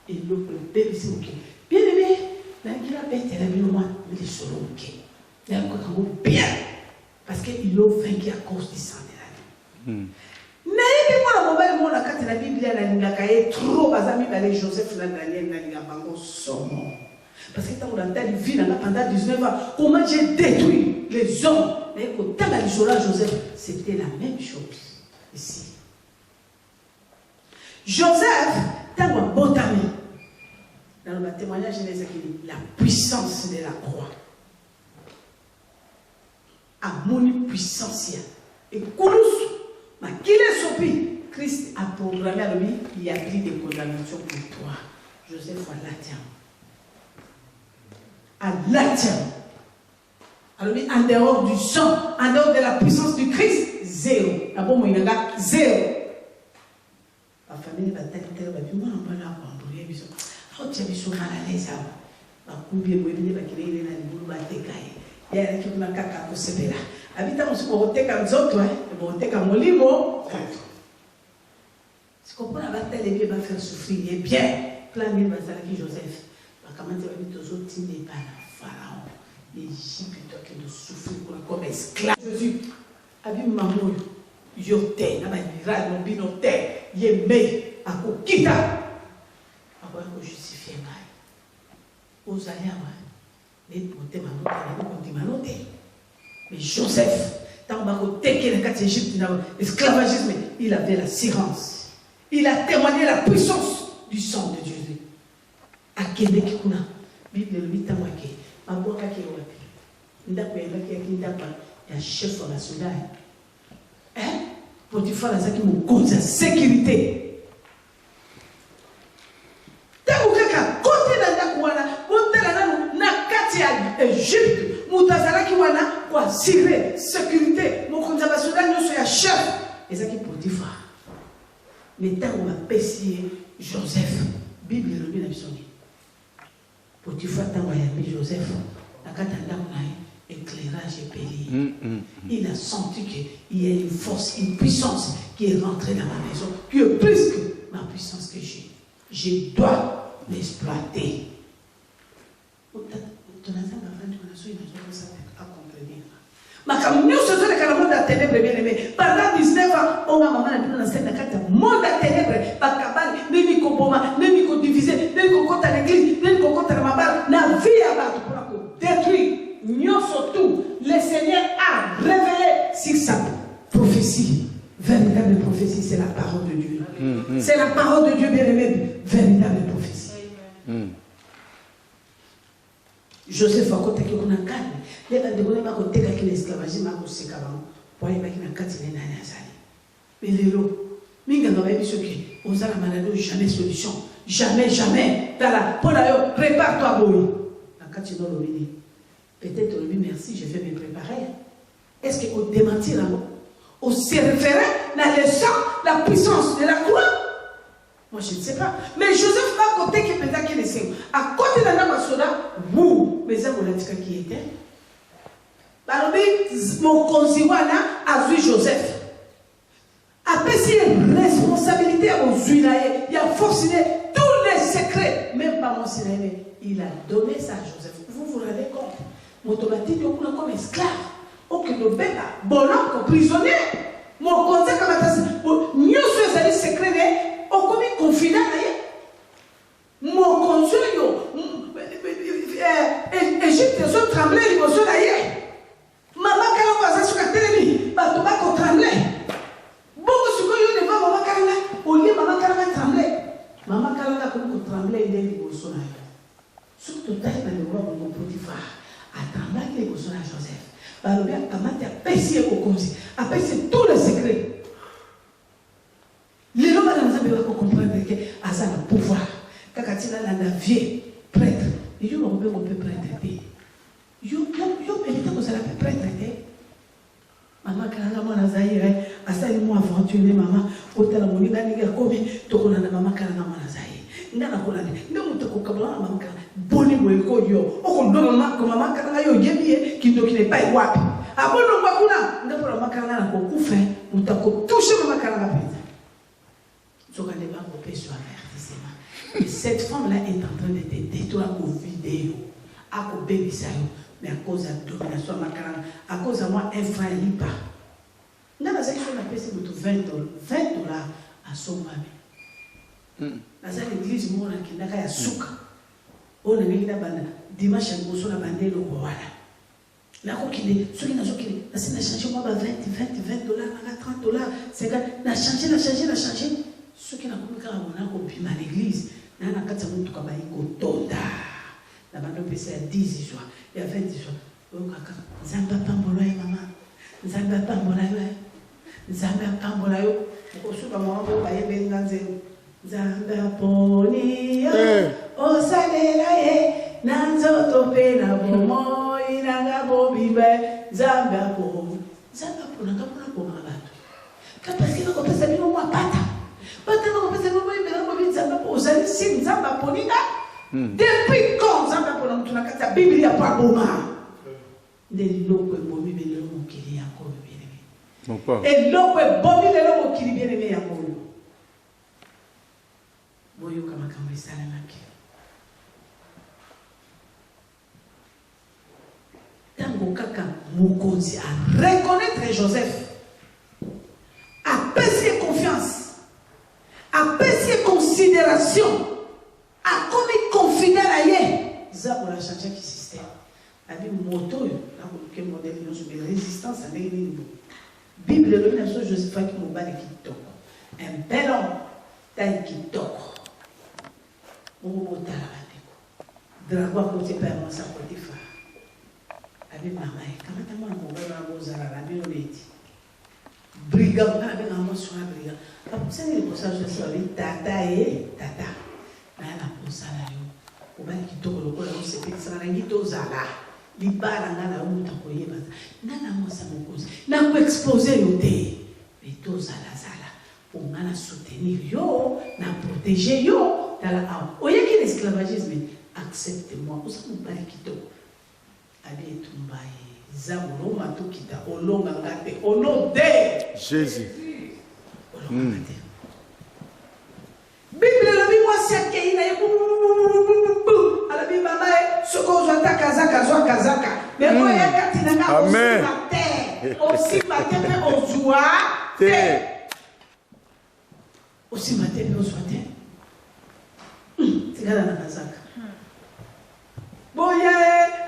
et le bébé c'est OK. Bien aimé, là qui la bête elle a mis moi mais solo OK. Il y a encore bien parce qu'il a vaincu à cause du sang de la vie. Mais moi la mobile moi la carte de la Bible la linga kaye trop bazami balé Joseph la Daniel la linga bango somo. Parce que tant on a vie pendant 19 ans comment j'ai détruit les hommes mais quand tu as l'isola Joseph c'était la même chose ici. Joseph tant on botami dans le témoignage de la puissance de la croix. A moni puissance et Kouloussou, mais qui est sopi, Christ a programmé à lui, il y a pris des condamnations pour toi. Joseph à l'atteint. Alors, en dehors du sang, en dehors de la puissance du Christ, zéro. Ah bon, il y a zéro. La famille va t'interroger, va dire, moi, on va l'avoir, on va dire, oh, tu as vu son mal à l'aise, va couper, va dire, va qu'il est là, il va t'écailler. Il y a qui m'a kaka kosebela. Habita msipoteka mzoto moteka molimo. Si comprend la bataille bien va faire souffrir et bien plein de bazalaki Joseph. Va commencer à dire aux autres n'est pas pharaon. L'Égypte qui nous souffre comme esclave. Jésus abi mamoyo yote na ba miracle no binote yeme akokita. Aba ko justifier ngai. Ozaliawa. Mais Joseph, dans l'esclavagisme, il avait l'assurance. Il a témoigné la puissance du sang de Jésus. À Kende Kikuna, Bible le 8 ans, Il y a chef de la soldat. Hein? Potiphar a dit mon cause de sécurité. Tango kaka côté na kuwana, montela na kati ya Égypte, mutazala kiwana kwa sire sécurité, mon cause de soldat nous ya chef. Et ça qui Potiphar. Mais tango va pessier Joseph, Bible le bien absolu. Potiphar tango ya Joseph, la katanda na éclairage et payé. Il a senti qu'il y a une force, une puissance qui est rentrée dans ma maison, qui est plus que ma puissance que j'ai. Je dois l'exploiter. Pendant 19 ans, on a maman dans cette monde à ténèbres, pas cabane, ni koboma, ni divisé, ni kokota à l'église, ni kokota à ma barre, na vie à battre pour détruire. Surtout, le Seigneur a révélé sur sa prophétie. Véritable prophétie, c'est la parole de Dieu. C'est la parole de Dieu, bien aimé. Véritable prophétie. Joseph a côté qui on a calme. Les gens de ma côté qui l'esclavagisme a aussi calme. Pour y mettre une carte de nana sali. Mais les lots, minga dans la vie qui on a la maladie jamais solution. Jamais, jamais. Pour la prépare-toi boy. La carte de l'obéi. Peut-être on lui merci, je vais me préparer. Est-ce qu'on démentit là-bas? On se référait dans le sang, la puissance de la croix? Moi je ne sais pas. Mais Joseph va à côté qui peut-être qu'il est à côté de la Namasoda, vous, mais ça vous l'a dit qui était. Mon consiwana a vu Joseph. Après, s'il y a une responsabilité aux Unaïs, il a forcé tous les secrets, même pas mon Sinaï, il a donné ça à Joseph. Vous vous rendez compte? Automatique, on a comme esclave. Ok, le bébé, bon, comme prisonnier. Mon conseil, comme nous sommes allés secrets, on comme confident. Mon conseil, Égypte, ils ont tremblé, ils ont d'ailleurs. Maman, quand on va sur la télé, on va trembler. Beaucoup de choses, il y a maman Kalanga. Au lieu maman Kalanga trembler. Maman Kalanga, comme on tremblait, il est libre. Surtout, il y a le roi de Potiphar. Attends, qu'il est besoin à Joseph. Alors, bien, comment tu as payé au conseil, a payé tous les secrets. Les gens vont comprendre que ça a le pouvoir. Quand il a la vieille prêtre, il y a un peu prêtre. Il y a un prêtre. Maman, quand on a zaïre, à ça, il m'a aventuré, maman, au tel moment, il a dit que tu connais maman, quand on a zaïre. Ndana kolande ndamuta kokabla mamaka boni mweko yo okondo mama kana yo yebie kindo kile pai wapi abono kwa kuna ndapora makana na kokufa mutako toucher mama kana pesa soka ne ba kopé sur avertissement. Et cette femme là est en train de te détruire au vidéo à ko bébisayo mais à cause de domination makana à cause de moi infraili pas ndana ça qui a payé $20 à son mami. Dans l'église, on a un souk. On a mis dimanche, on a bandé le roi. Là, ceux qui n'ont changé, moi, $20, $30, $50. On a changé. Ceux qui n'ont pas changé, on a l'église. On a un tonda. La bande PC à 10 jours. Il y a 20 jours. Zamba Pambolaï, maman. Zamba Pambolaï. Zamba Pambolaï. On se dit, Zamba Ponia, Osalelaye, Nanzo Pena Bomo, Inanga Bobibe, Zamba Pon. Zamba Pona, Capona Bomabato. Capacity of Pesano Pata. But the Pesano Zamba Posani, Sim Zamba Ponica. Depuis quand Zamba Pona to la Biblia Paboma? Des loco et Bobi Bello qui est encore bien aimé. Et loco et Bobi Bello qui est bien aimé à Bolo. Tango kaka Mukonzi a reconnaître Joseph, a payé confiance, a payé considération, a commis confident à yé. Ça pour la changer qui système. La Bible moto, là pour quel modèle nous sommes résistance à l'église. Bible le nation Joseph qui m'a balé qui toque. Un bel homme, taille qui toque. Dragon côté père, moi ça Potiphar. Abi mama, kama tama mobala bozala na bino leti. Brigand, na bena mo sur brigand. Apusa ni ko sa je so tata tata. Na posala yo. Obali kitoko lokola o sepelisa na ngi tozala. Libala ngana umuta koyeba. Nana mo sa mokozi. Na ko exposer yo te. Mais tozala zala. Pour ngana soutenir yo, na protéger yo dans la âme. Oye qui l'esclavagisme, accepte-moi. Osa mo bali kitoko. Abi etumbaye. Zamolo matukita olonga ngate au nom de Jésus. Bible la Bible siake ina yebu ala Bible mama soko zwata kazaka zwa kazaka mais moi yakati nanga Amen. aussi matin pe ozwa te aussi matin pe ozwa te tigala na kazaka boya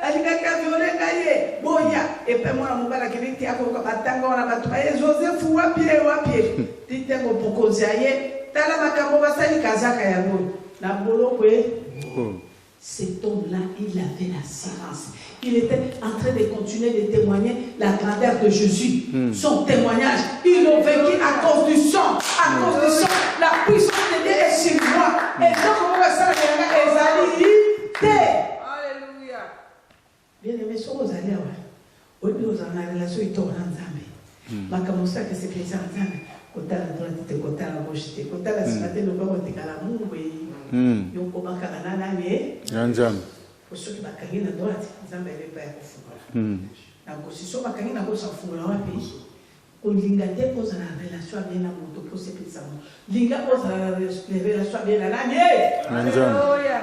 alikaka viole ngaye boya epe mwana mobala kibiti yako batanga wana batu baye Joseph wapi titengo pokozi aye tala makambo basali kazaka yango na boloko cet homme-là il avait la silence, il était en train de continuer de témoigner la grandeur de Jésus, son témoignage, ils l'ont vécu à cause du sang, la puissance de Dieu est sur moi et donc on va ça ezali te. Bien aimé, sur aux allées, au lieu de la relation, il tourne en Zambé. Ma camouflage, que c'est plaisir en Zambé. Quand tu as la droite, tu as la gauche, quand tu as la sympathie, le corps, tu as la moue, et on peut pas faire un année. Pour ceux qui ont la droite, Zambé n'est pas au fond. Donc, si on a la gauche, on fout dans le pays. On lingate pose la relation bien à mon topo, c'est plus ça. Linga pose la relation bien à l'année. Alléluia.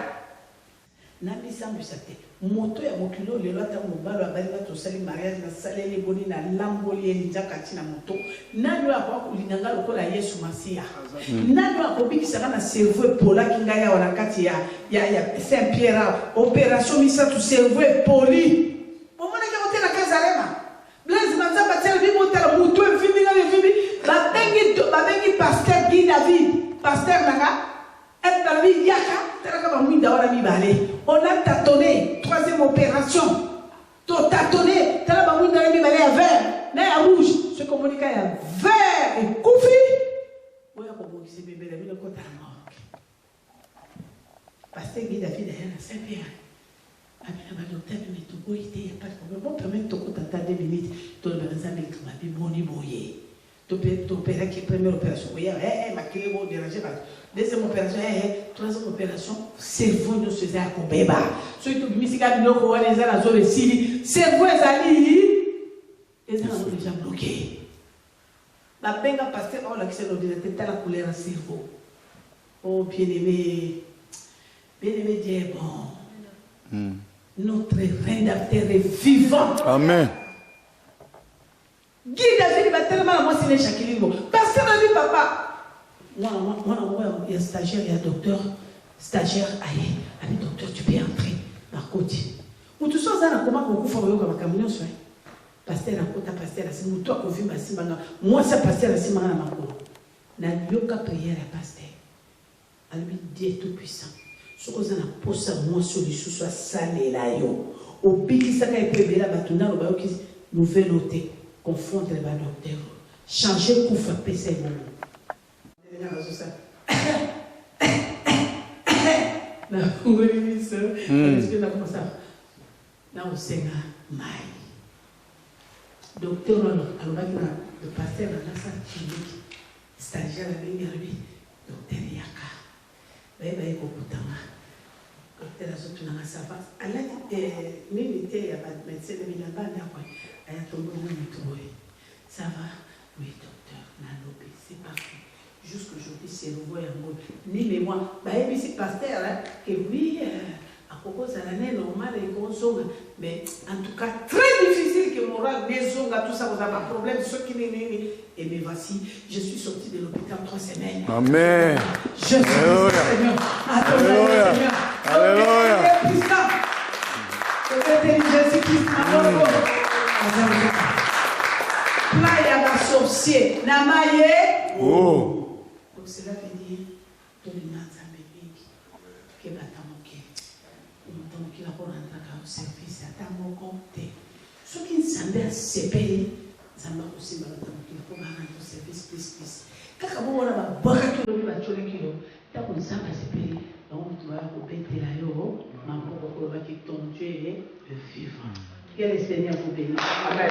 Nabisa musate moto ya mokilo lelo ata mobalo abali bato sali mariage na salele boni na lamboli elija kati na moto nani akwa kulinganga lokola Yesu Masia nani akobikisa na cerveau pola kinga ya wana kati ya Saint Pierre opération misa tu cerveau poli omona ke hotela kazalema blaze manzamba tsela bi motela moto evimi na evimi babengi pasteur Guy David pasteur nanga et dans la vie yaka on a tâtonné, troisième opération. Tu as tâtonné, tu as à vert, mais à rouge. Ce communiqué à vert et koufi. Oui, c'est bébé, la vie de côté à mort. Pasteur Guy David à Saint-Pierre. Avec le docteur, mais tout il n'y a pas de problème. Bon, permet de t'attendre 2 minutes. Tu as besoin de ma vie, boni, boyé. Tu peux opérer qui est première opération. Oui, ma clé va déranger. Deuxième opération, troisième opération, cerveau nous faisait à Kobeba. Ceux qui ont mis ces gars, nous avons les à la zone de Sili. Cerveau est allé, les gens ont déjà bloqué. La benga pasteur, on l'a accès au directeur, t'as la couleur à cerveau. Oh, bien-aimé, Dieu est bon. Notre rédacteur est vivant. Amen. Guy David va tellement moi c'est les Jacqueline. Parce que ma vie, papa. Moi, il y a stagiaire, il y a docteur. Stagiaire, allez, docteur, tu peux entrer. Par côté. Ou tout ça, ça n'a comment qu'on fait comme un camion, soit. Pasteur, la côte, pasteur, la simba, toi, qu'on vit ma simba. Moi, ça, pasteur, la simba, la mako. La yoka prière, la pasteur. À lui, Dieu tout-puissant. Ce qu'on a posé, moi, sur les sous, soit salé, là, yo. Au pic, ça, quand il peut bien, la batuna, le bayo qui nous fait noter. Confondre les docteurs. Changer pour faire passer le moment. Na ngoli so est-ce na comme ça na osenga mai docteur alobaki na de pasteur na sa clinique stagiaire na bengi arabi docteur yaka baye kokutanga docteur azotuna na sava alati nini te ya ba médecin de bilabanda kwa ayatombo na mitoye ça va oui docteur na lobi c'est parfait. Jusqu'aujourd'hui, c'est le voyant. Ni mémoire. C'est pasteur que oui, à propos de l'année normale, mais en tout cas, très difficile que moral, maison, tout ça, vous avez un problème. Ceux qui n'est. Et mais voici, je suis sorti de l'hôpital 3 semaines. Amen. Je suis Seigneur. Alléluia. Alléluia. Jésus-Christ, là, il y a un sorcier. Namaye. Oh. Donc cela veut dire que les Nazambiques, que Batamoki, la pour rentrer au service, à ta compte, Ce qui semble sepelé, ça m'a aussi mal pour un service plus. Quand on a un bon kilo, va tuer le kilo. Tant qu'on s'en va sepelé, donc tu vas rebêter la yo, maman pour que ton Dieu est vivant. Quel est le Seigneur pour bénir. Amen.